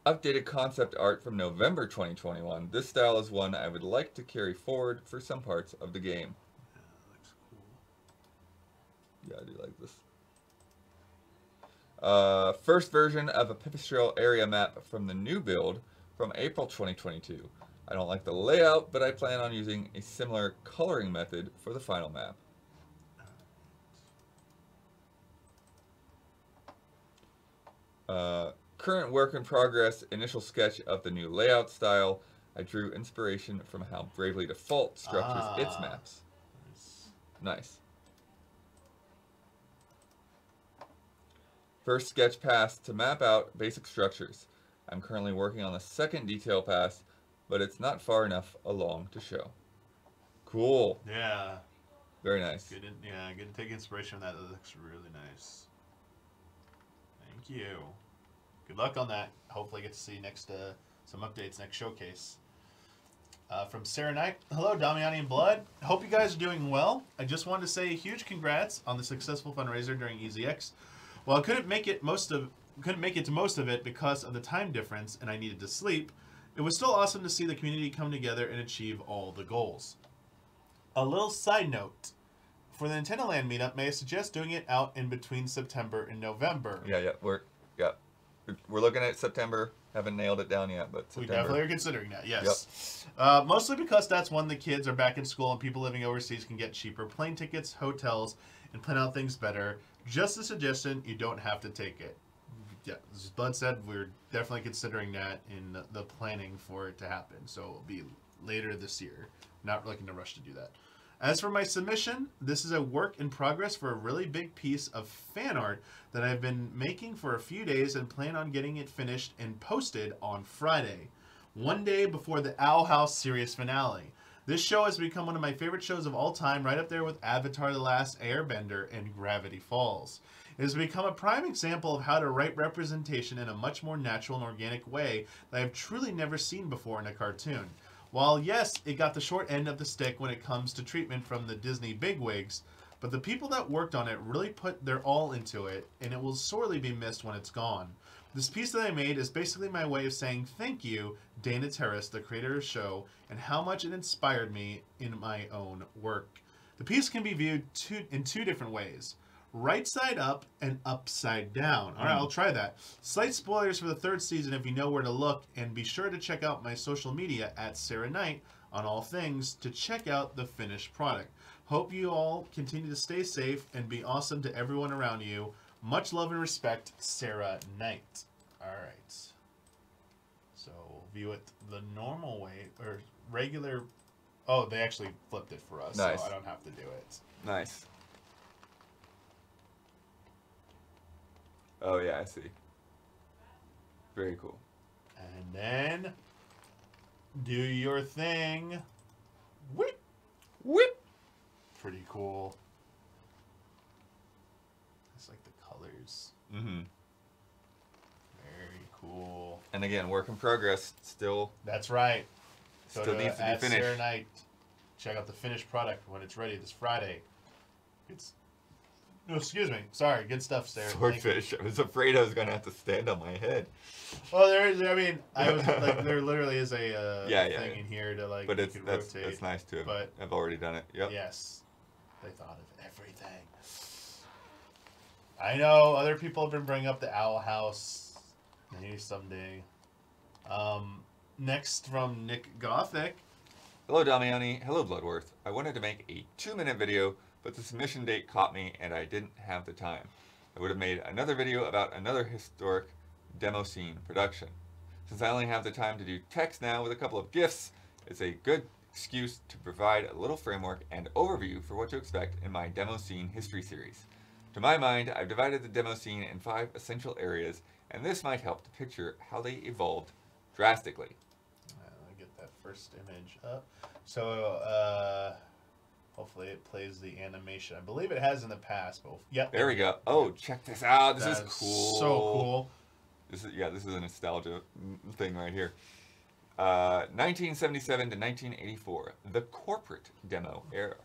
Updated concept art from November 2021. This style is one I would like to carry forward for some parts of the game. Yeah, that looks cool. Yeah, I do like this. First version of a Pipistrel area map from the new build from April 2022. I don't like the layout, but I plan on using a similar coloring method for the final map. Current work in progress, initial sketch of the new layout style. I drew inspiration from how Bravely Default structures its maps. Nice. First sketch pass to map out basic structures. I'm currently working on the second detail pass, but it's not far enough along to show. Cool. Yeah. Very nice. Good to take inspiration from that. That looks really nice. Thank you. Good luck on that. Hopefully get to see next some updates next showcase. From Sarah Knight. Hello, Damiani and Blood. Hope you guys are doing well. I just wanted to say a huge congrats on the successful fundraiser during EZX. While I couldn't make it to most of it because of the time difference and I needed to sleep, it was still awesome to see the community come together and achieve all the goals. A little side note. For the Nintendo Land meetup, may I suggest doing it out in between September and November? Yeah. We're looking at September. Haven't nailed it down yet, but September. We definitely are considering that, yes. Yep. Mostly because that's when the kids are back in school and people living overseas can get cheaper plane tickets, hotels, and plan out things better. Just a suggestion, you don't have to take it. Yeah, as Bud said, we're definitely considering that in the planning for it to happen. So it'll be later this year. Not looking to rush to do that. As for my submission, this is a work in progress for a really big piece of fan art that I've been making for a few days and plan on getting it finished and posted on Friday, one day before the Owl House series finale. This show has become one of my favorite shows of all time, right up there with Avatar: The Last Airbender and Gravity Falls. It has become a prime example of how to write representation in a much more natural and organic way that I've truly never seen before in a cartoon. While, yes, it got the short end of the stick when it comes to treatment from the Disney bigwigs, but the people that worked on it really put their all into it, and it will sorely be missed when it's gone. This piece that I made is basically my way of saying thank you, Dana Terrace, the creator of the show, and how much it inspired me in my own work. The piece can be viewed in two different ways. Right side up and upside down. All right, I'll try that. Slight spoilers for the third season if you know where to look, and be sure to check out my social media at Sarah Knight on all things to check out the finished product. Hope you all continue to stay safe and be awesome to everyone around you. Much love and respect, Sarah Knight. All right. So view it the normal way or regular. Oh, they actually flipped it for us, nice. So I don't have to do it. Nice. Oh, yeah, I see. Very cool. And then, do your thing. Whip. Whip. Pretty cool. It's like the colors. Mm-hmm. Very cool. And again, work in progress. Still. That's right. Still needs to be finished. Sarah Knight. Check out the finished product when it's ready this Friday. No, excuse me. Sorry. Good stuff, Sarah. Swordfish. I was afraid I was going to have to stand on my head. Well, there is. I mean, I was like, there literally is a thing in here to like. But it's nice to have. But I've already done it. Yep. Yes, they thought of everything. I know other people have been bringing up the Owl House. Maybe someday. Next from Nick Gothic. Hello, Damiani. Hello, Bloodworth. I wanted to make a 2-minute video, but the submission date caught me and I didn't have the time. I would have made another video about another historic demo scene production. Since I only have the time to do text now with a couple of GIFs, it's a good excuse to provide a little framework and overview for what to expect in my demo scene history series. To my mind, I've divided the demo scene in 5 essential areas, and this might help to picture how they evolved drastically. Let me get that first image up. So, hopefully it plays the animation. I believe it has in the past, but yeah. There we go. Oh, check this out. This is cool. So cool. This is a nostalgia thing right here. 1977 to 1984, the corporate demo era.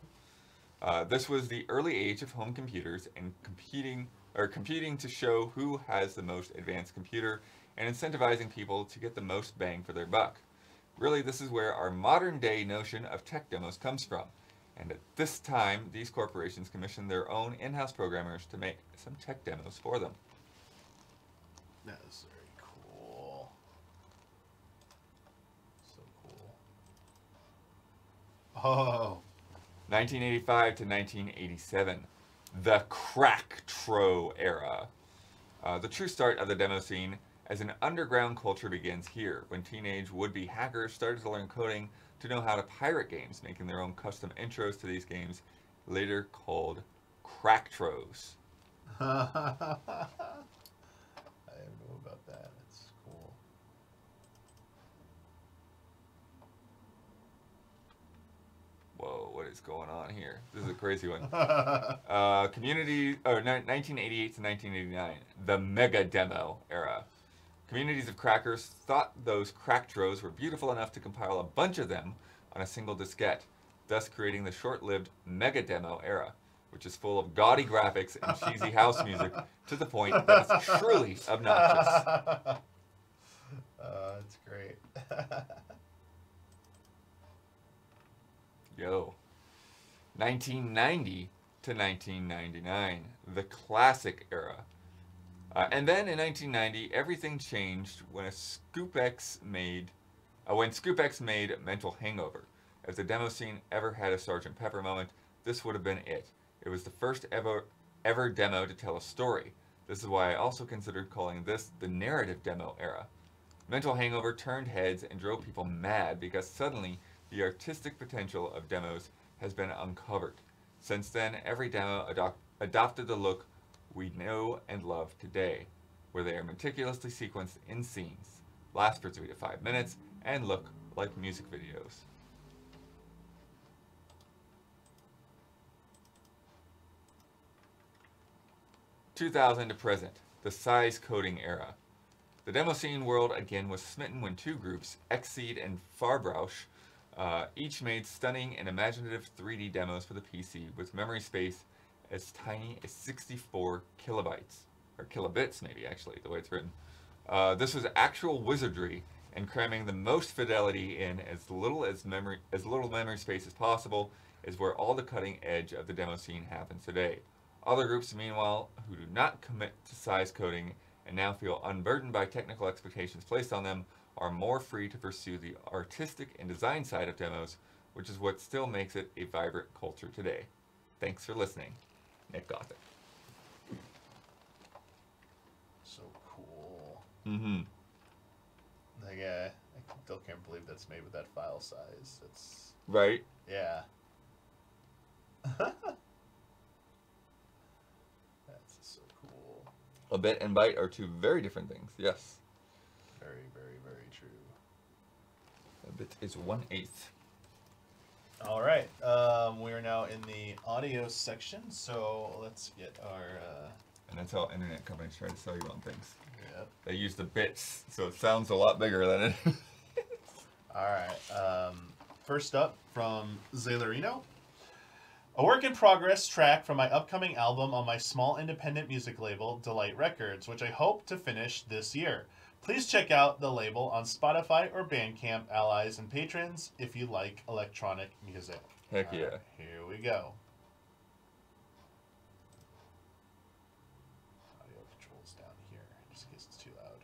This was the early age of home computers and competing to show who has the most advanced computer and incentivizing people to get the most bang for their buck. Really, this is where our modern day notion of tech demos comes from. And at this time, these corporations commissioned their own in-house programmers to make some tech demos for them. That is very cool. So cool. Oh. 1985 to 1987, the Cracktro era. The true start of the demo scene as an underground culture begins here, when teenage would-be hackers started to learn coding to know how to pirate games, making their own custom intros to these games, later called Cracktros. is going on here? This is a crazy one. Community, 1988 to 1989, the mega demo era. Communities of crackers thought those cracktros were beautiful enough to compile a bunch of them on a single diskette, thus creating the short-lived mega demo era, which is full of gaudy graphics and cheesy house music to the point that it's truly obnoxious. That's great. Yo. 1990 to 1999, the classic era. And then in 1990, everything changed when ScoopX made Mental Hangover. If the demo scene ever had a Sgt. Pepper moment, this would have been it. It was the first ever demo to tell a story. This is why I also considered calling this the narrative demo era. Mental Hangover turned heads and drove people mad because suddenly the artistic potential of demos has been uncovered. Since then, every demo adopted the look we know and love today, where they are meticulously sequenced in scenes, last for 3 to 5 minutes, and look like music videos. (2000) to present, the size coding era. The demo scene world again was smitten when two groups, Xseed and Farbrausch, each made stunning and imaginative 3D demos for the PC with memory space as tiny as 64 kilobytes, or kilobits maybe actually, the way it's written. This was actual wizardry, and cramming the most fidelity in as little memory space as possible is where all the cutting edge of the demo scene happens today. Other groups, meanwhile, who do not commit to size coding and now feel unburdened by technical expectations placed on them, are more free to pursue the artistic and design side of demos, which is what still makes it a vibrant culture today. Thanks for listening. Nick Gothic. So cool. Mm-hmm. Like, I still can't believe that's made with that file size. It's Right? yeah. That's so cool. A bit and byte are two very different things, yes. Very, very, very true. A bit is 1/8. All right. We are now in the audio section, so let's get our... And that's how internet companies try to sell you on things. Yep. They use the bits, so it sounds a lot bigger than it is. All right. First up from Zailerino. A work in progress track from my upcoming album on my small independent music label, Delight Records, which I hope to finish this year. Please check out the label on Spotify or Bandcamp, allies and patrons, if you like electronic music. Heck yeah. Right, here we go. Audio controls down here, just in case it's too loud.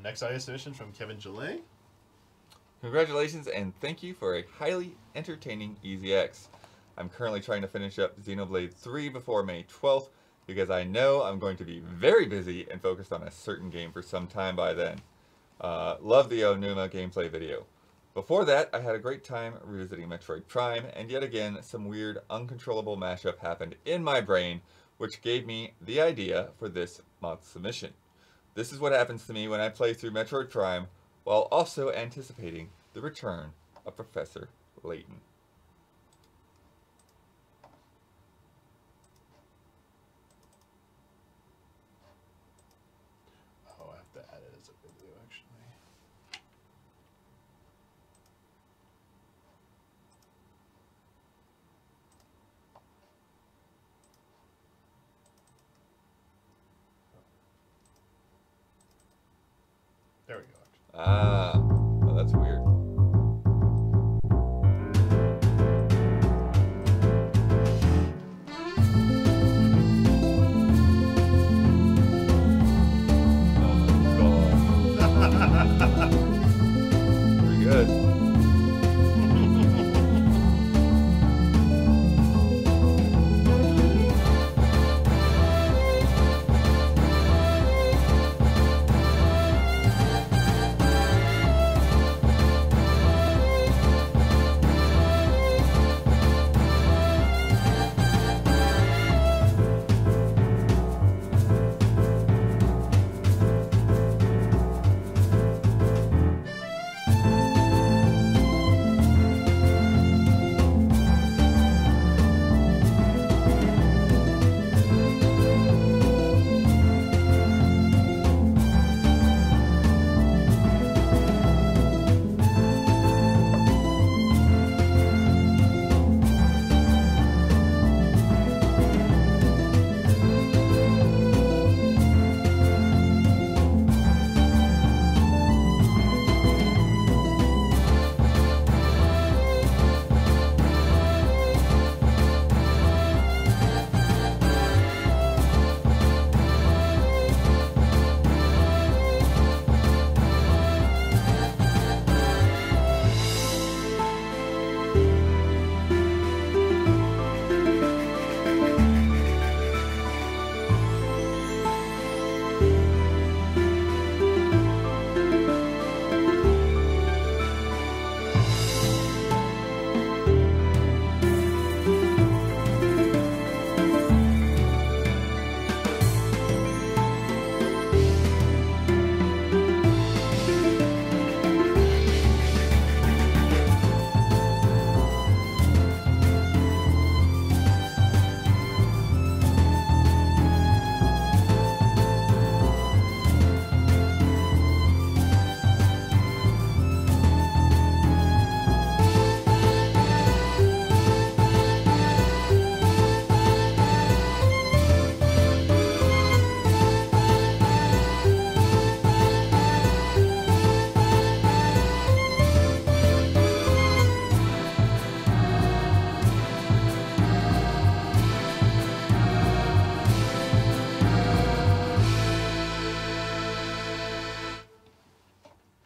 Next audio submission from Kevin Gillet. Congratulations and thank you for a highly entertaining EZX. I'm currently trying to finish up Xenoblade 3 before May 12th because I know I'm going to be very busy and focused on a certain game for some time by then. Love the Onuma gameplay video. Before that, I had a great time revisiting Metroid Prime, and yet again, some weird, uncontrollable mashup happened in my brain, which gave me the idea for this month's submission. This is what happens to me when I play through Metroid Prime, while also anticipating the return of Professor Layton. Oh, I have to add it as a video, actually. There we go. Ah, well, that's weird. Oh, God. Pretty good.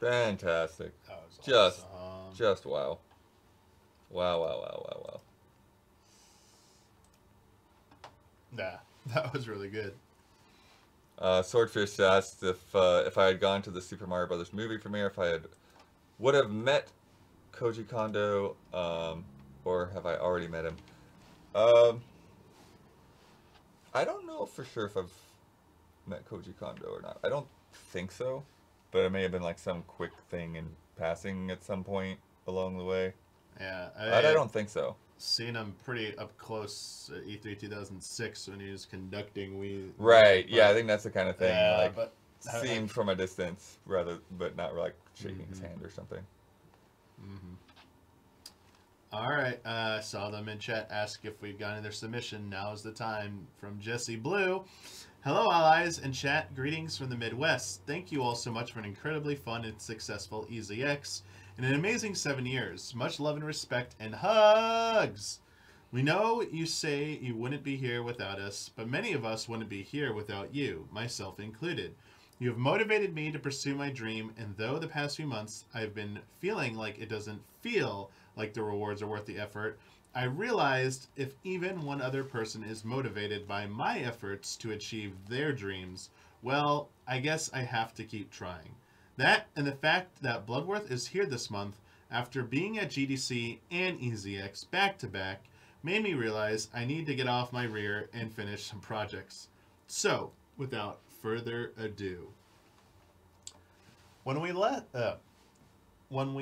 Fantastic. That was Just, awesome. just wow. Wow, wow, wow, wow, wow. Nah, that was really good. Swordfish asked if I had gone to the Super Mario Brothers movie premiere, if I would have met Koji Kondo, or have I already met him? I don't know for sure if I've met Koji Kondo or not. I don't think so, but it may have been like some quick thing in passing at some point along the way. Yeah, I don't think so. Seen him pretty up close at E3 2006 when he was conducting. Right. Yeah, I think that's the kind of thing. Yeah, like but seen from a distance, but not like shaking his hand or something. Mm-hmm. All right. Saw them in chat ask if we've gotten their submission. Now is the time. From Jesse Blue. Hello, allies and chat. Greetings from the Midwest. Thank you all so much for an incredibly fun and successful EZX in an amazing 7 years. Much love and respect and hugs. We know you say you wouldn't be here without us, but many of us wouldn't be here without you, myself included. You have motivated me to pursue my dream, and though the past few months I've been feeling like it doesn't feel like the rewards are worth the effort, I realized if even one other person is motivated by my efforts to achieve their dreams, well, I guess I have to keep trying. That and the fact that Bloodworth is here this month after being at GDC and EZX back to back made me realize I need to get off my rear and finish some projects. So, without further ado, when we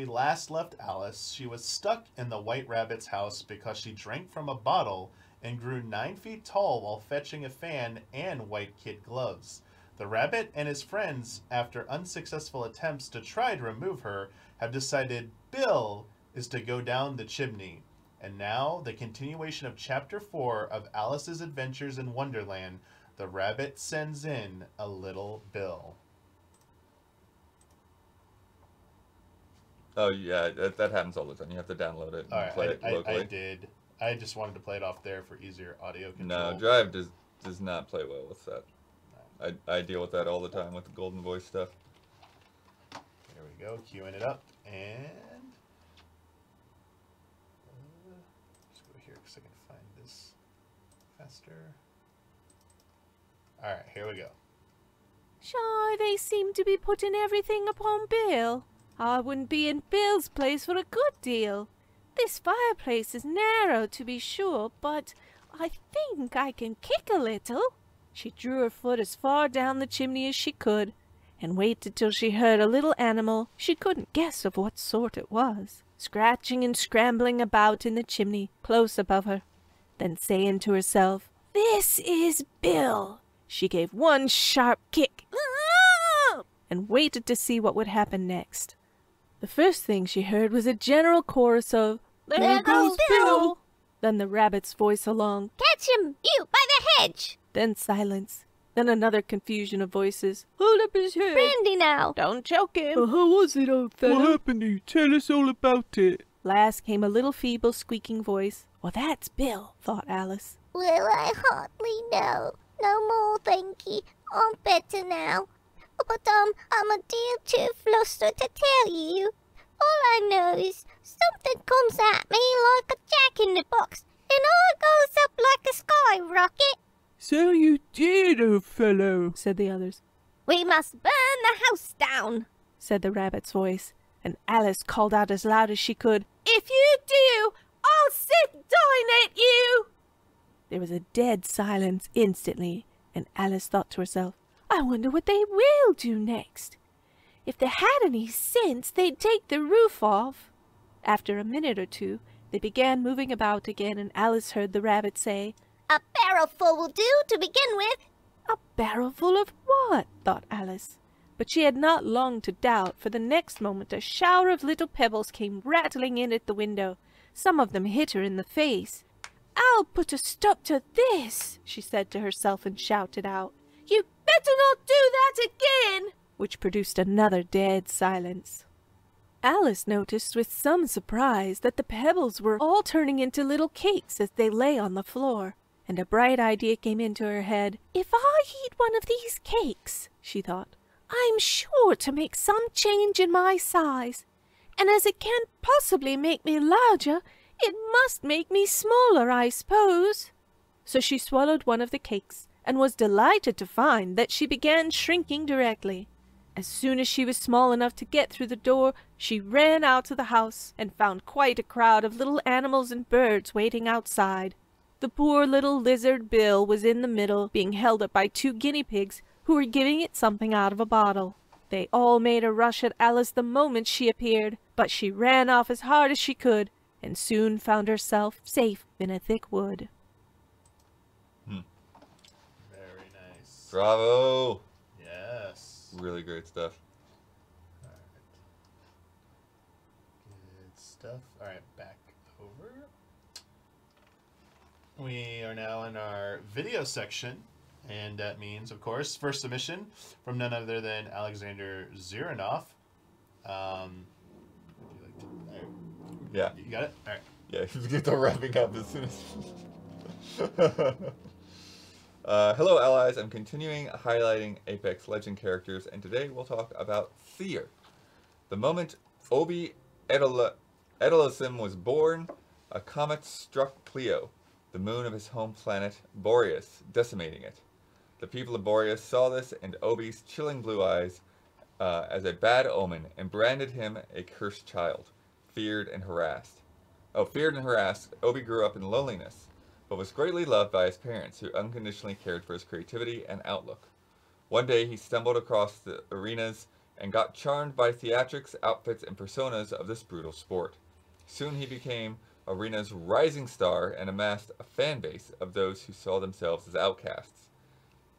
last left Alice, she was stuck in the White Rabbit's house because she drank from a bottle and grew 9 feet tall while fetching a fan and white kid gloves. The rabbit and his friends, after unsuccessful attempts to try to remove her, have decided Bill is to go down the chimney. And now, the continuation of Chapter 4 of Alice's Adventures in Wonderland, the rabbit sends in a little Bill. Oh yeah, that happens all the time. You have to download it and play it locally. I did. I just wanted to play it off there for easier audio control. No, Drive does not play well with that. I deal with that all the time with the Golden Voice stuff. There we go, queuing it up, and let's go here because I can find this faster. All right, here we go. Sure, they seem to be putting everything upon Bill. I wouldn't be in Bill's place for a good deal. This fireplace is narrow, to be sure, but I think I can kick a little. She drew her foot as far down the chimney as she could, and waited till she heard a little animal, she couldn't guess of what sort it was, scratching and scrambling about in the chimney close above her. Then saying to herself, "This is Bill," she gave one sharp kick, and waited to see what would happen next. The first thing she heard was a general chorus of, "There goes Bill!" Then the rabbit's voice along, "Catch him, you, by the hedge!" Then silence. Then another confusion of voices. "Hold up his head!" "Brandy now!" "Don't choke him!" How was it, old fellow? What happened to you? Tell us all about it. Last came a little feeble squeaking voice. Well, that's Bill, thought Alice. "Well, I hardly know. No more, thank ye. I'm better now. But I'm a deal too flustered to tell you. All I know is something comes at me like a jack-in-the-box, and I goes up like a skyrocket." "So you did, old fellow," said the others. "We must burn the house down," said the rabbit's voice, and Alice called out as loud as she could, "If you do, I'll sit down at you!" There was a dead silence instantly, and Alice thought to herself, "I wonder what they will do next. If they had any sense, they'd take the roof off." After a minute or two, they began moving about again, and Alice heard the rabbit say, "A barrelful will do to begin with." "A barrelful of what?" thought Alice. But she had not long to doubt, for the next moment a shower of little pebbles came rattling in at the window. Some of them hit her in the face. "I'll put a stop to this," she said to herself, and shouted out, "You better not do that again!" which produced another dead silence. Alice noticed with some surprise that the pebbles were all turning into little cakes as they lay on the floor, and a bright idea came into her head. "If I eat one of these cakes," she thought, "I'm sure to make some change in my size, and as it can't possibly make me larger, it must make me smaller, I suppose." So she swallowed one of the cakes, and was delighted to find that she began shrinking directly. As soon as she was small enough to get through the door, she ran out of the house, and found quite a crowd of little animals and birds waiting outside. The poor little lizard Bill was in the middle, being held up by 2 guinea pigs, who were giving it something out of a bottle. They all made a rush at Alice the moment she appeared, but she ran off as hard as she could, and soon found herself safe in a thick wood. Very nice. Bravo! Yes. Really great stuff. All right. Good stuff. All right, back over. We are now in our video section, and that means, of course, first submission from none other than Alexander Ziranov. Would you like to? All right. Yeah. You got it? All right. Yeah, you get the wrapping up as soon as... Hello allies, I'm continuing highlighting Apex Legend characters, and today we'll talk about Seer. The moment Obi Edelesim was born, a comet struck Clio, the moon of his home planet Boreas, decimating it. The people of Boreas saw this and Obi's chilling blue eyes as a bad omen and branded him a cursed child, feared and harassed. Obi grew up in loneliness, but was greatly loved by his parents, who unconditionally cared for his creativity and outlook. One day he stumbled across the arenas and got charmed by theatrics, outfits, and personas of this brutal sport. Soon he became Arena's rising star and amassed a fan base of those who saw themselves as outcasts.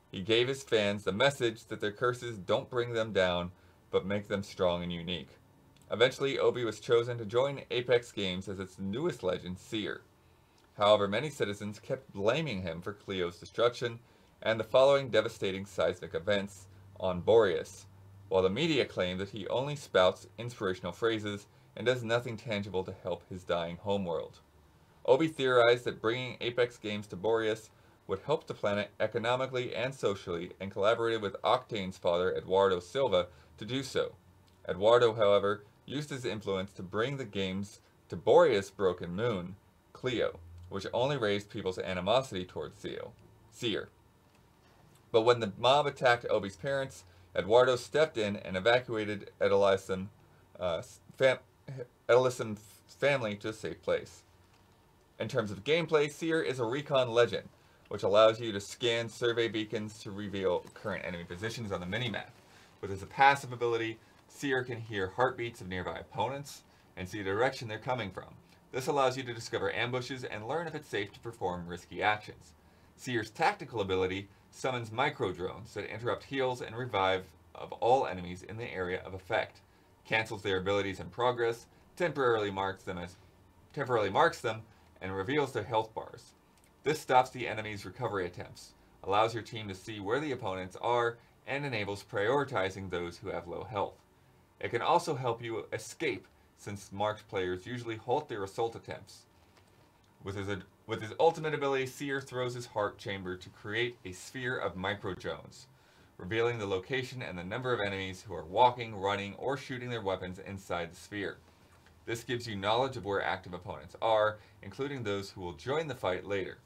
He gave his fans the message that their curses don't bring them down, but make them strong and unique. Eventually, Obi was chosen to join Apex Games as its newest legend, Seer. However, many citizens kept blaming him for Clio's destruction and the following devastating seismic events on Boreas, while the media claimed that he only spouts inspirational phrases and does nothing tangible to help his dying homeworld. Obi theorized that bringing Apex Games to Boreas would help the planet economically and socially, and collaborated with Octane's father, Eduardo Silva, to do so. Eduardo, however, used his influence to bring the games to Boreas' broken moon, Clio, which only raised people's animosity towards Seer. But when the mob attacked Obi's parents, Eduardo stepped in and evacuated Edelesim's family to a safe place. In terms of gameplay, Seer is a recon legend, which allows you to scan survey beacons to reveal current enemy positions on the minimap. With his passive ability, Seer can hear heartbeats of nearby opponents and see the direction they're coming from. This allows you to discover ambushes and learn if it's safe to perform risky actions. Seer's tactical ability summons micro-drones that interrupt heals and revive of all enemies in the area of effect, cancels their abilities in progress, temporarily marks them, and reveals their health bars. This stops the enemy's recovery attempts, allows your team to see where the opponents are, and enables prioritizing those who have low health. It can also help you escape, since marked players usually halt their assault attempts. With his ultimate ability, Seer throws his heart chamber to create a sphere of micro-drones, revealing the location and the number of enemies who are walking, running, or shooting their weapons inside the sphere. This gives you knowledge of where active opponents are, including those who will join the fight later.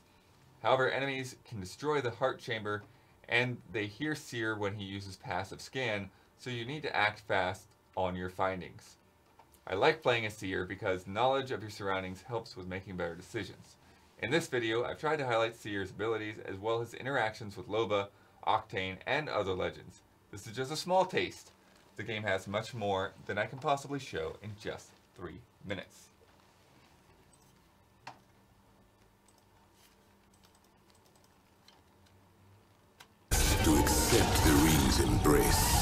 However, enemies can destroy the heart chamber, and they hear Seer when he uses passive scan, so you need to act fast on your findings. I like playing as Seer because knowledge of your surroundings helps with making better decisions. In this video, I've tried to highlight Seer's abilities as well as interactions with Loba, Octane, and other legends. This is just a small taste. The game has much more than I can possibly show in just 3 minutes. To accept the ring's embrace.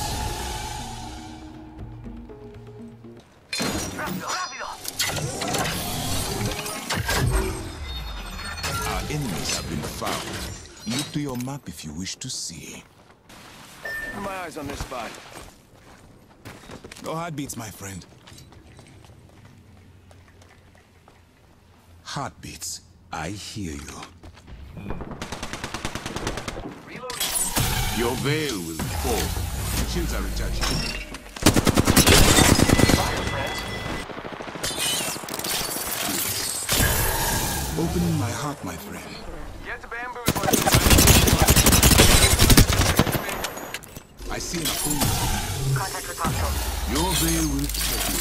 Our enemies have been found. Look to your map if you wish to see. My eyes on this spot. No heartbeats, my friend. Heartbeats. I hear you. Your veil will fall. Shields are recharging. Fire, friends. Opening my heart, my friend. Get to bamboo. I see an opponent. Contact with hostile. Your veil will fall.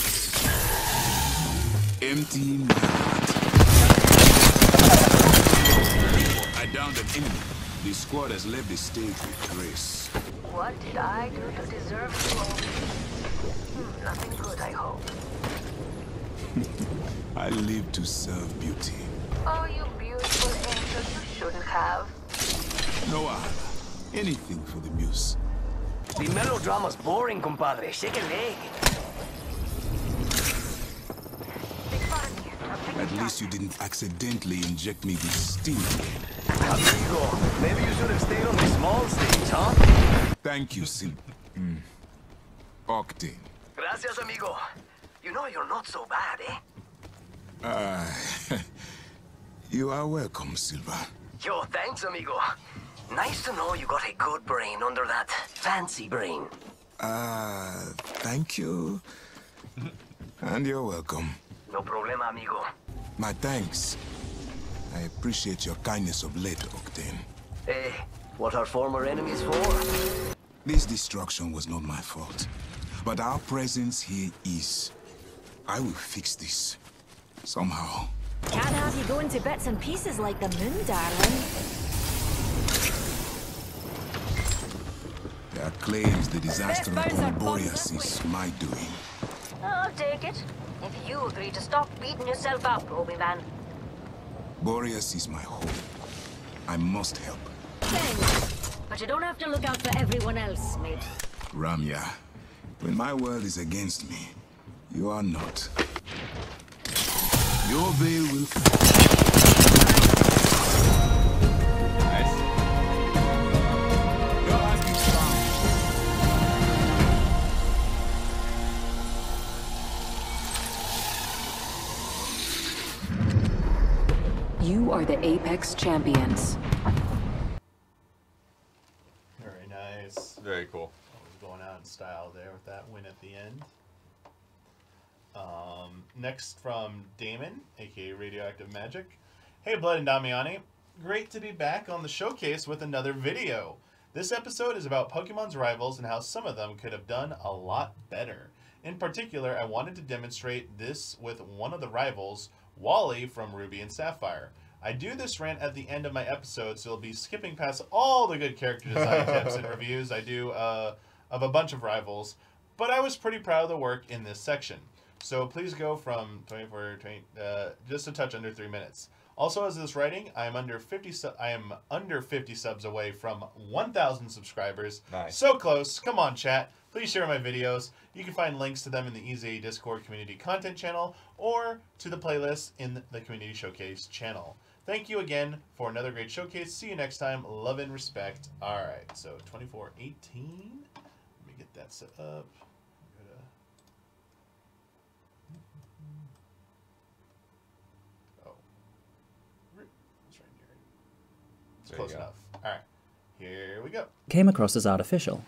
Empty my heart. I downed an enemy. The squad has left the stage with grace. What did I do to deserve you? Nothing good, I hope. I live to serve beauty. Oh, you beautiful angel, you shouldn't have. No other. Anything for the muse. The melodrama's boring, compadre. Shake a leg. At least you didn't accidentally inject me with steam. Amigo, maybe you should have stayed on the small stage, huh? Thank you, Sil. Octane. Gracias, amigo. You know you're not so bad, eh? You are welcome, Silva. Yo, thanks, amigo. Nice to know you got a good brain under that fancy brain. Thank you. And you're welcome. No problema, amigo. My thanks. I appreciate your kindness of late, Octane. Hey, what are former enemies for? This destruction was not my fault. But our presence here is. I will fix this. Somehow. Can't have you going to bits and pieces like the moon, darling. There are claims the disaster upon Boreas is my doing. I'll take it. If you agree to stop beating yourself up, Obi-Wan. Boreas is my home. I must help. Thanks. But you don't have to look out for everyone else, mate. Ramya, when my world is against me, you are not. Your veil will fall. Nice. Your life is found. You are the Apex Champions. Very nice. Very cool. Always going out in style there with that win at the end. Next from Damon, aka Radioactive Magic. Hey Blood and Damiani, great to be back on the showcase with another video. This episode is about Pokemon's rivals and how some of them could have done a lot better. In particular, I wanted to demonstrate this with one of the rivals, Wally from Ruby and Sapphire. I do this rant at the end of my episode, so I'll be skipping past all the good character design tips and reviews I do of a bunch of rivals, but I was pretty proud of the work in this section. So please go from 24, just a touch under 3 minutes. Also, as of this writing, I am under 50 subs away from 1,000 subscribers. Nice. So close. Come on, chat. Please share my videos. You can find links to them in the EZA Discord community content channel or to the playlist in the Community Showcase channel. Thank you again for another great showcase. See you next time. Love and respect. All right, so 2418. Let me get that set up. Close enough. Alright, here we go. Came across as artificial.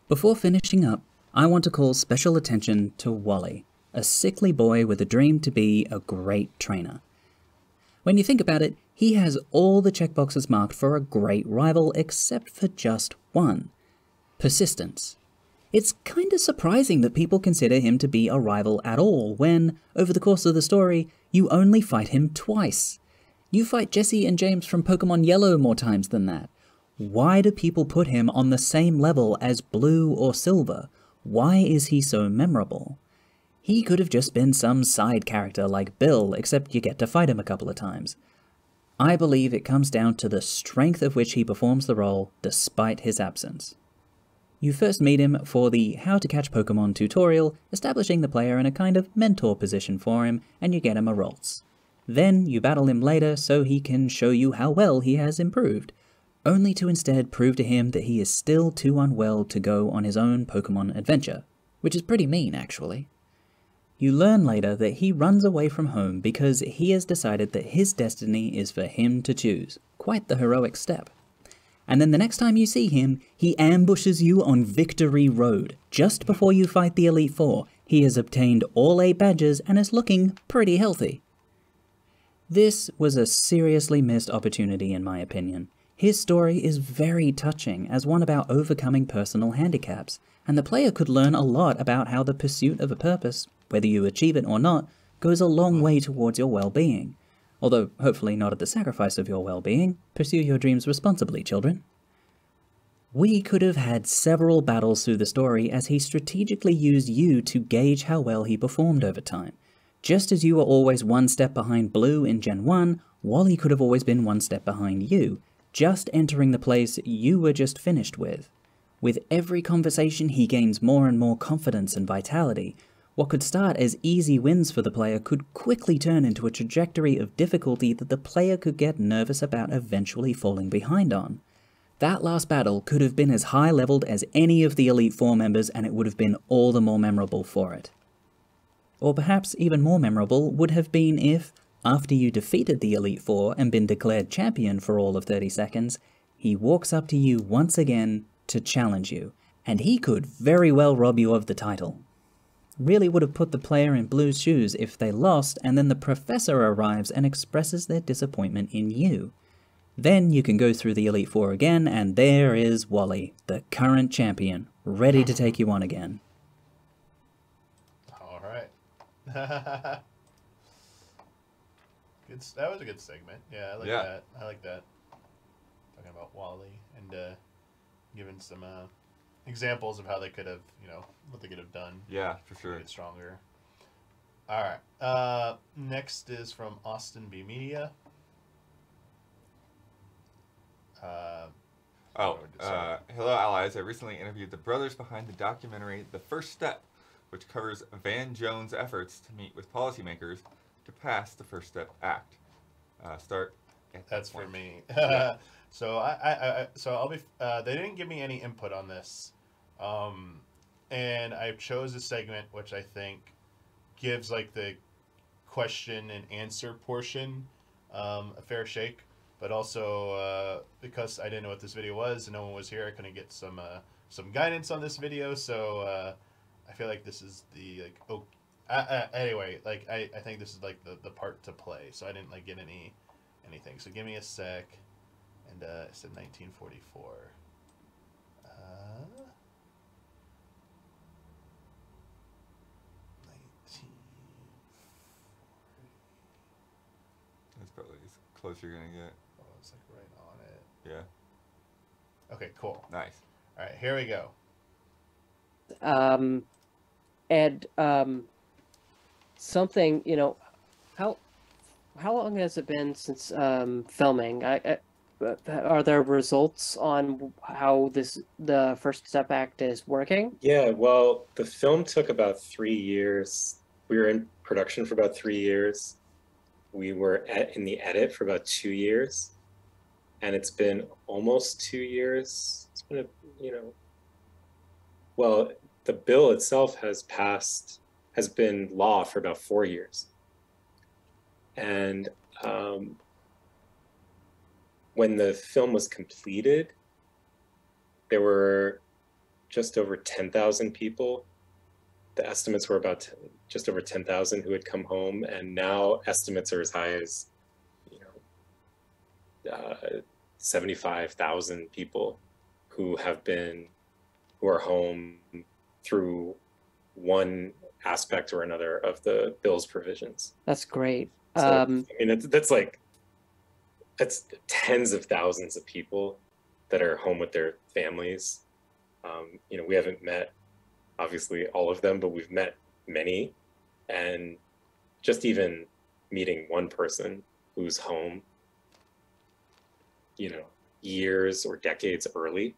Before finishing up, I want to call special attention to Wally, a sickly boy with a dream to be a great trainer. When you think about it, he has all the checkboxes marked for a great rival except for just one: persistence. It's kinda surprising that people consider him to be a rival at all when, over the course of the story, you only fight him twice. You fight Jesse and James from Pokemon Yellow more times than that. Why do people put him on the same level as Blue or Silver? Why is he so memorable? He could have just been some side character like Bill, except you get to fight him a couple of times. I believe it comes down to the strength of which he performs the role despite his absence. You first meet him for the How to Catch Pokemon tutorial, establishing the player in a kind of mentor position for him, and you get him a Ralts. Then you battle him later so he can show you how well he has improved, only to instead prove to him that he is still too unwell to go on his own Pokemon adventure, which is pretty mean actually. You learn later that he runs away from home because he has decided that his destiny is for him to choose, quite the heroic step. And then the next time you see him, he ambushes you on Victory Road. Just before you fight the Elite Four, he has obtained all 8 badges and is looking pretty healthy. This was a seriously missed opportunity in my opinion. His story is very touching as one about overcoming personal handicaps, and the player could learn a lot about how the pursuit of a purpose, whether you achieve it or not, goes a long way towards your well-being. Although hopefully not at the sacrifice of your well-being. Pursue your dreams responsibly, children. We could have had several battles through the story as he strategically used you to gauge how well he performed over time. Just as you were always one step behind Blue in Gen 1, Wally could have always been one step behind you, just entering the place you were just finished with. With every conversation he gains more and more confidence and vitality. What could start as easy wins for the player could quickly turn into a trajectory of difficulty that the player could get nervous about eventually falling behind on. That last battle could have been as high-leveled as any of the Elite Four members, and it would have been all the more memorable for it. Or perhaps even more memorable would have been if, After you defeated the Elite Four and been declared champion for all of 30 seconds, he walks up to you once again to challenge you, and he could very well rob you of the title. Really would have put the player in Blue's shoes if they lost and then the professor arrives and expresses their disappointment in you. Then you can go through the Elite Four again, and there is Wally, the current champion, ready to take you on again. All right. That was a good segment. Yeah, I like that. I like that. Talking about Wally and giving some examples of how they could have, what they could have done. Yeah, for sure. To get stronger. All right. Next is from Austin B. Media. Hello, allies. I recently interviewed the brothers behind the documentary The First Step, which covers Van Jones' efforts to meet with policymakers to pass the First Step Act. Start at That's that point. for me. Yeah. So I'll be. They didn't give me any input on this, and I chose a segment which I think gives like the question and answer portion a fair shake. But also, because I didn't know what this video was and no one was here, I couldn't get some guidance on this video. So I feel like this is the anyway. Like I think this is like the part to play. So I didn't like get anything. So give me a sec. And it said 1944. That's probably as close you're gonna get. Oh, it's like right on it. Yeah. Okay, cool. Nice. All right, here we go. Something, how long has it been since filming? Are there results on how the First Step Act is working? Yeah, well, the film took about 3 years. We were in production for about 3 years. We were in the edit for about 2 years. And it's been almost 2 years. It's been well, the bill itself has been law for about 4 years. And when the film was completed, there were just over 10,000 people. The estimates were about just over 10,000 who had come home, and now estimates are as high as 75,000 people who are home through one aspect or another of the bill's provisions. That's great. So, that's tens of thousands of people that are home with their families. We haven't met, obviously, all of them, but we've met many. And just even meeting one person who's home, years or decades early,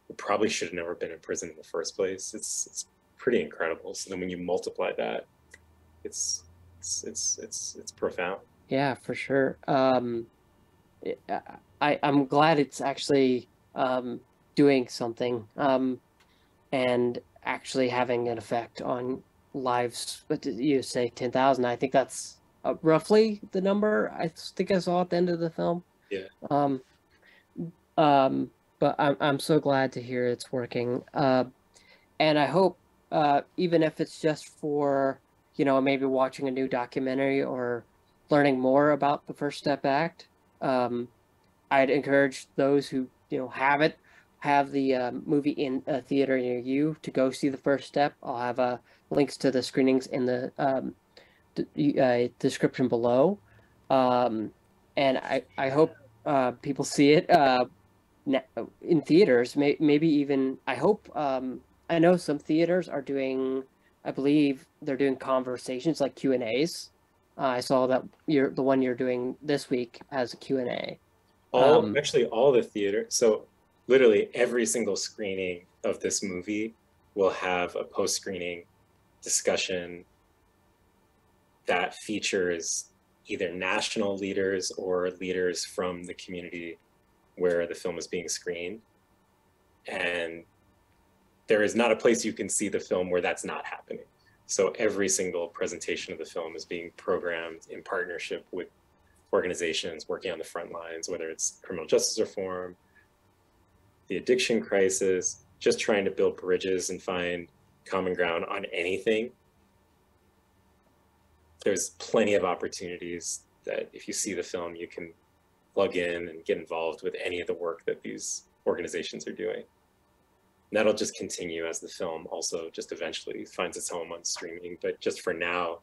who probably should have never been in prison in the first place. It's pretty incredible. So then when you multiply that, it's profound. Yeah, for sure. I'm glad it's actually doing something and actually having an effect on lives. But you say 10,000? I think that's roughly the number I think I saw at the end of the film. Yeah. But I'm so glad to hear it's working. And I hope even if it's just for maybe watching a new documentary or learning more about the First Step Act. I'd encourage those who have the movie in a theater near you to go see The First Step. I'll have links to the screenings in the description below, and I hope people see it in theaters. Maybe even I hope. I know some theaters are doing. I believe they're doing conversations like Q&As. I saw that the one you're doing this week has a Q&A. Actually, all the theater. So literally every single screening of this movie will have a post-screening discussion that features either national leaders or leaders from the community where the film is being screened. And there is not a place you can see the film where that's not happening. So every single presentation of the film is being programmed in partnership with organizations working on the front lines, whether it's criminal justice reform, the addiction crisis, just trying to build bridges and find common ground on anything. There's plenty of opportunities that if you see the film, you can plug in and get involved with any of the work that these organizations are doing. And that'll just continue as the film also just eventually finds its home on streaming. But just for now,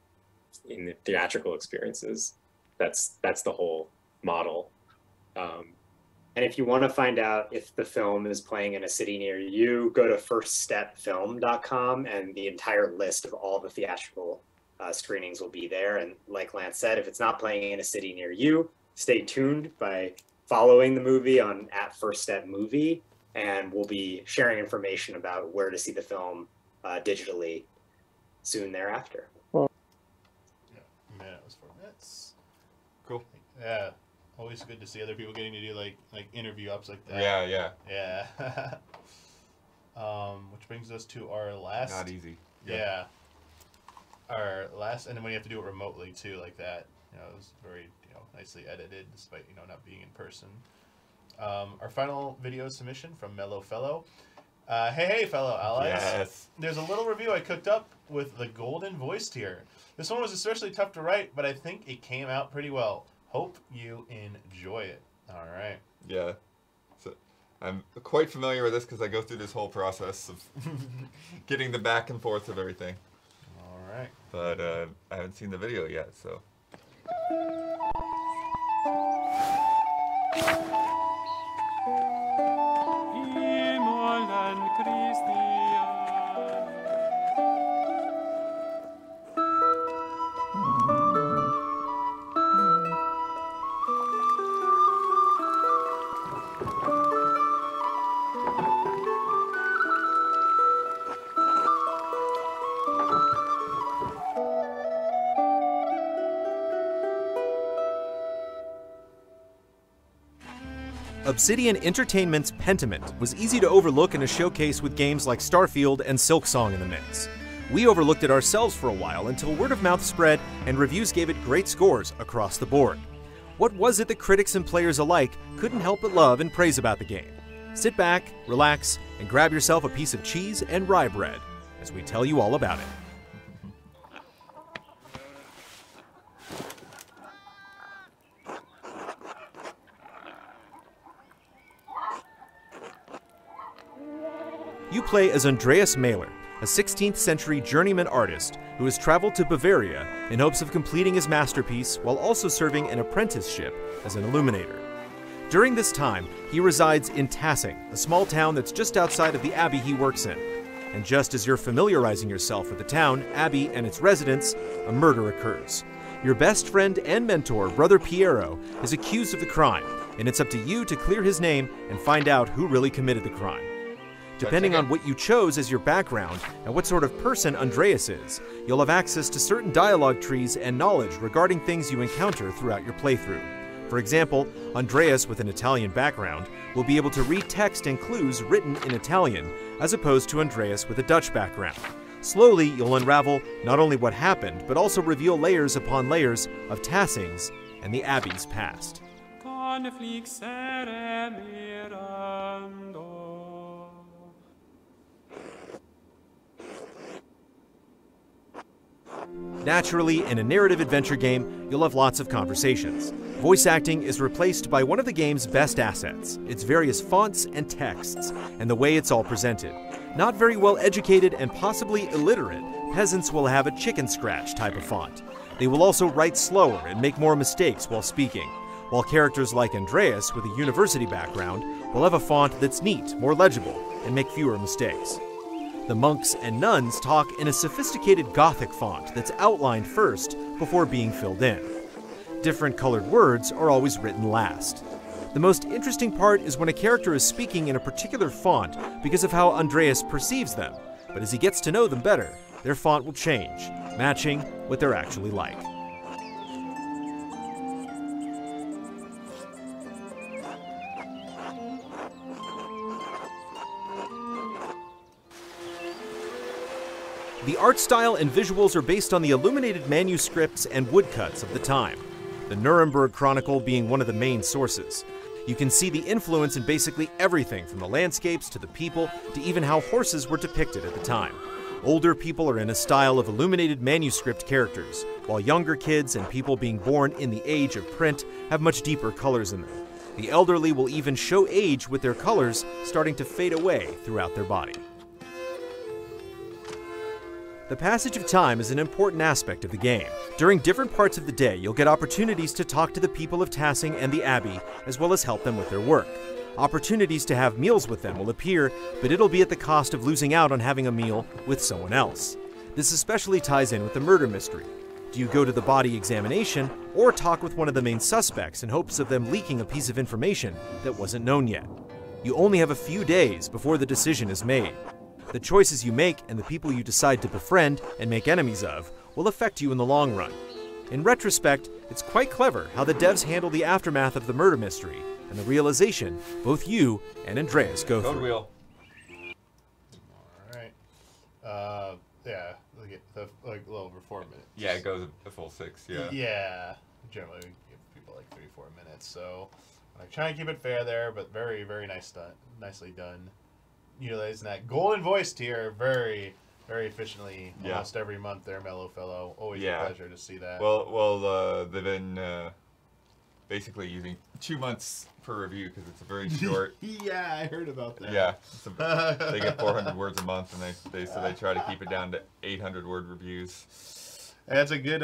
in the theatrical experiences, that's the whole model. And if you want to find out if the film is playing in a city near you, go to firststepfilm.com, and the entire list of all the theatrical screenings will be there. And like Lance said, if it's not playing in a city near you, stay tuned by following the movie on @FirstStepMovie, and we'll be sharing information about where to see the film digitally soon thereafter. Yeah, it was 4 minutes. Cool. Yeah, always good to see other people getting to do like interview ups like that. Yeah. Which brings us to our last. Not easy. Yeah. Our last, and then when you have to do it remotely too, like that, it was very nicely edited, despite not being in person. Our final video submission from Mellow Fellow. Hey, fellow allies. Yes. There's a little review I cooked up with the golden voice tier. This one was especially tough to write, but I think it came out pretty well. Hope you enjoy it. All right. Yeah. So I'm quite familiar with this because I go through this whole process of getting the back and forth of everything. All right. But I haven't seen the video yet, so. Obsidian Entertainment's Pentiment was easy to overlook in a showcase with games like Starfield and Silksong in the mix. We overlooked it ourselves for a while until word of mouth spread and reviews gave it great scores across the board. What was it that critics and players alike couldn't help but love and praise about the game? Sit back, relax, and grab yourself a piece of cheese and rye bread as we tell you all about it. You play as Andreas Mahler, a 16th century journeyman artist who has traveled to Bavaria in hopes of completing his masterpiece while also serving an apprenticeship as an illuminator. During this time, he resides in Tassing, a small town that's just outside of the abbey he works in. And just as you're familiarizing yourself with the town, abbey, and its residents, a murder occurs. Your best friend and mentor, Brother Piero, is accused of the crime, and it's up to you to clear his name and find out who really committed the crime. Depending on what you chose as your background and what sort of person Andreas is, you'll have access to certain dialogue trees and knowledge regarding things you encounter throughout your playthrough. For example, Andreas with an Italian background will be able to read text and clues written in Italian, as opposed to Andreas with a Dutch background. Slowly, you'll unravel not only what happened, but also reveal layers upon layers of Tassing's and the Abbey's past. Naturally, in a narrative adventure game, you'll have lots of conversations. Voice acting is replaced by one of the game's best assets, its various fonts and texts, and the way it's all presented. Not very well educated and possibly illiterate, peasants will have a chicken scratch type of font. They will also write slower and make more mistakes while speaking, while characters like Andreas with a university background will have a font that's neat, more legible, and make fewer mistakes. The monks and nuns talk in a sophisticated Gothic font that's outlined first before being filled in. Different colored words are always written last. The most interesting part is when a character is speaking in a particular font because of how Andreas perceives them, but as he gets to know them better, their font will change, matching what they're actually like. The art style and visuals are based on the illuminated manuscripts and woodcuts of the time, the Nuremberg Chronicle being one of the main sources. You can see the influence in basically everything from the landscapes to the people to even how horses were depicted at the time. Older people are in a style of illuminated manuscript characters, while younger kids and people being born in the age of print have much deeper colors in them. The elderly will even show age with their colors starting to fade away throughout their body. The passage of time is an important aspect of the game. During different parts of the day, you'll get opportunities to talk to the people of Tassing and the Abbey, as well as help them with their work. Opportunities to have meals with them will appear, but it'll be at the cost of losing out on having a meal with someone else. This especially ties in with the murder mystery. Do you go to the body examination, or talk with one of the main suspects in hopes of them leaking a piece of information that wasn't known yet? You only have a few days before the decision is made. The choices you make and the people you decide to befriend and make enemies of will affect you in the long run. In retrospect, it's quite clever how the devs handle the aftermath of the murder mystery and the realization both you and Andreas go through. Code wheel. Alright. Yeah, like a little over 4 minutes. Yeah, it goes a full 6, yeah. Yeah. Generally, we give people like 3-4 minutes, so I try and keep it fair there, but very, very nicely done. Utilizing that golden voice tier very, very efficiently almost every month there, Mellow Fellow. Always a pleasure to see that. Well, they've been basically using 2 months per review because it's a very short. Yeah, I heard about that. Yeah, they get 400 words a month, and they try to keep it down to 800 word reviews. That's a good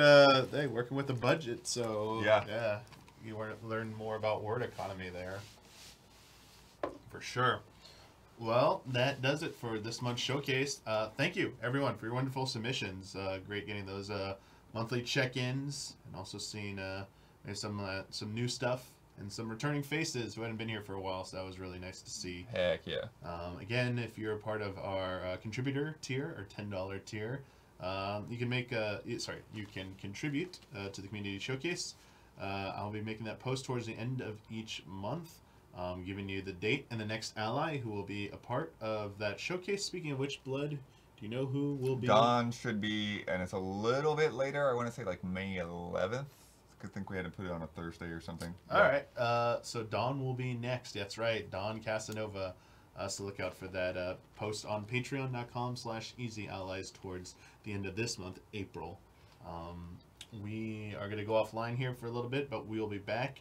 thing, working with the budget. So yeah, you learn more about word economy there, for sure. Well, that does it for this month's showcase. Thank you, everyone, for your wonderful submissions. Great getting those monthly check-ins, and also seeing some new stuff and some returning faces who hadn't been here for a while, so that was really nice to see. Heck yeah. Again, if you're a part of our contributor tier, or $10 tier, you can you can contribute to the community showcase. I'll be making that post towards the end of each month. Giving you the date and the next ally who will be a part of that showcase. Speaking of which, Blood, do you know who will be? Dawn should be, and it's a little bit later. I want to say like May 11th. I think we had to put it on a Thursday or something. All right. So Dawn will be next. That's right. Dawn Casanova. So look out for that post on patreon.com/easyallies towards the end of this month, April. We are going to go offline here for a little bit, but we will be back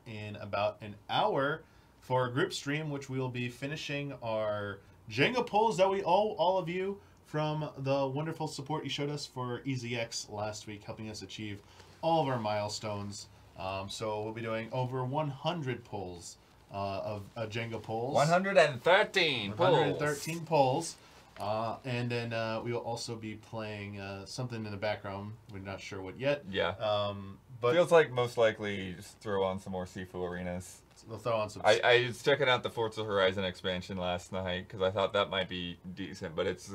in about an hour for a group stream, which we will be finishing our Jenga pulls that we owe all of you from the wonderful support you showed us for EasyX last week, helping us achieve all of our milestones. So we'll be doing over 100 pulls of Jenga pulls. 113 pulls. 113 pulls. And then we will also be playing something in the background. We're not sure what yet. Yeah. But feels like most likely just throw on some more Sifu arenas. We'll throw on some. I was checking out the Forza Horizon expansion last night because I thought that might be decent, but it's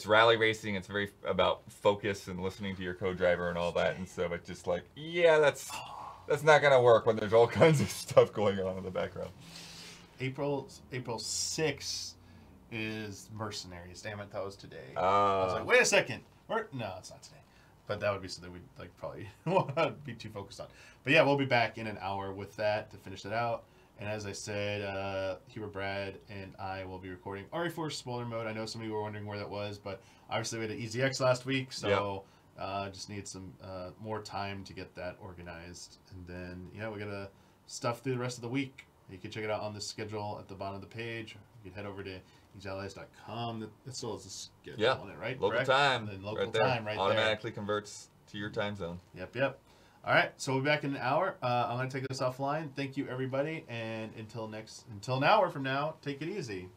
rally racing. It's very about focus and listening to your co-driver and all that, and so it's just like, yeah, that's not gonna work when there's all kinds of stuff going on in the background. April 6th is Mercenaries. Damn it, that was today. I was like, wait a second. No, it's not today. But that would be something we'd probably won't be too focused on. But yeah, we'll be back in an hour with that to finish it out. And as I said, Hubert, Brad, and I will be recording RE4 spoiler mode. I know some of you were wondering where that was, but obviously we had an EasyX last week, so just need some more time to get that organized. And then we got stuff through the rest of the week. You can check it out on the schedule at the bottom of the page. You can head over to easyallies.com. That still has a schedule on it, right? Local time. And then local time right there. Automatically converts to your time zone. Yep. All right, so we'll be back in an hour. I'm going to take this offline. Thank you, everybody. And until an hour from now, take it easy.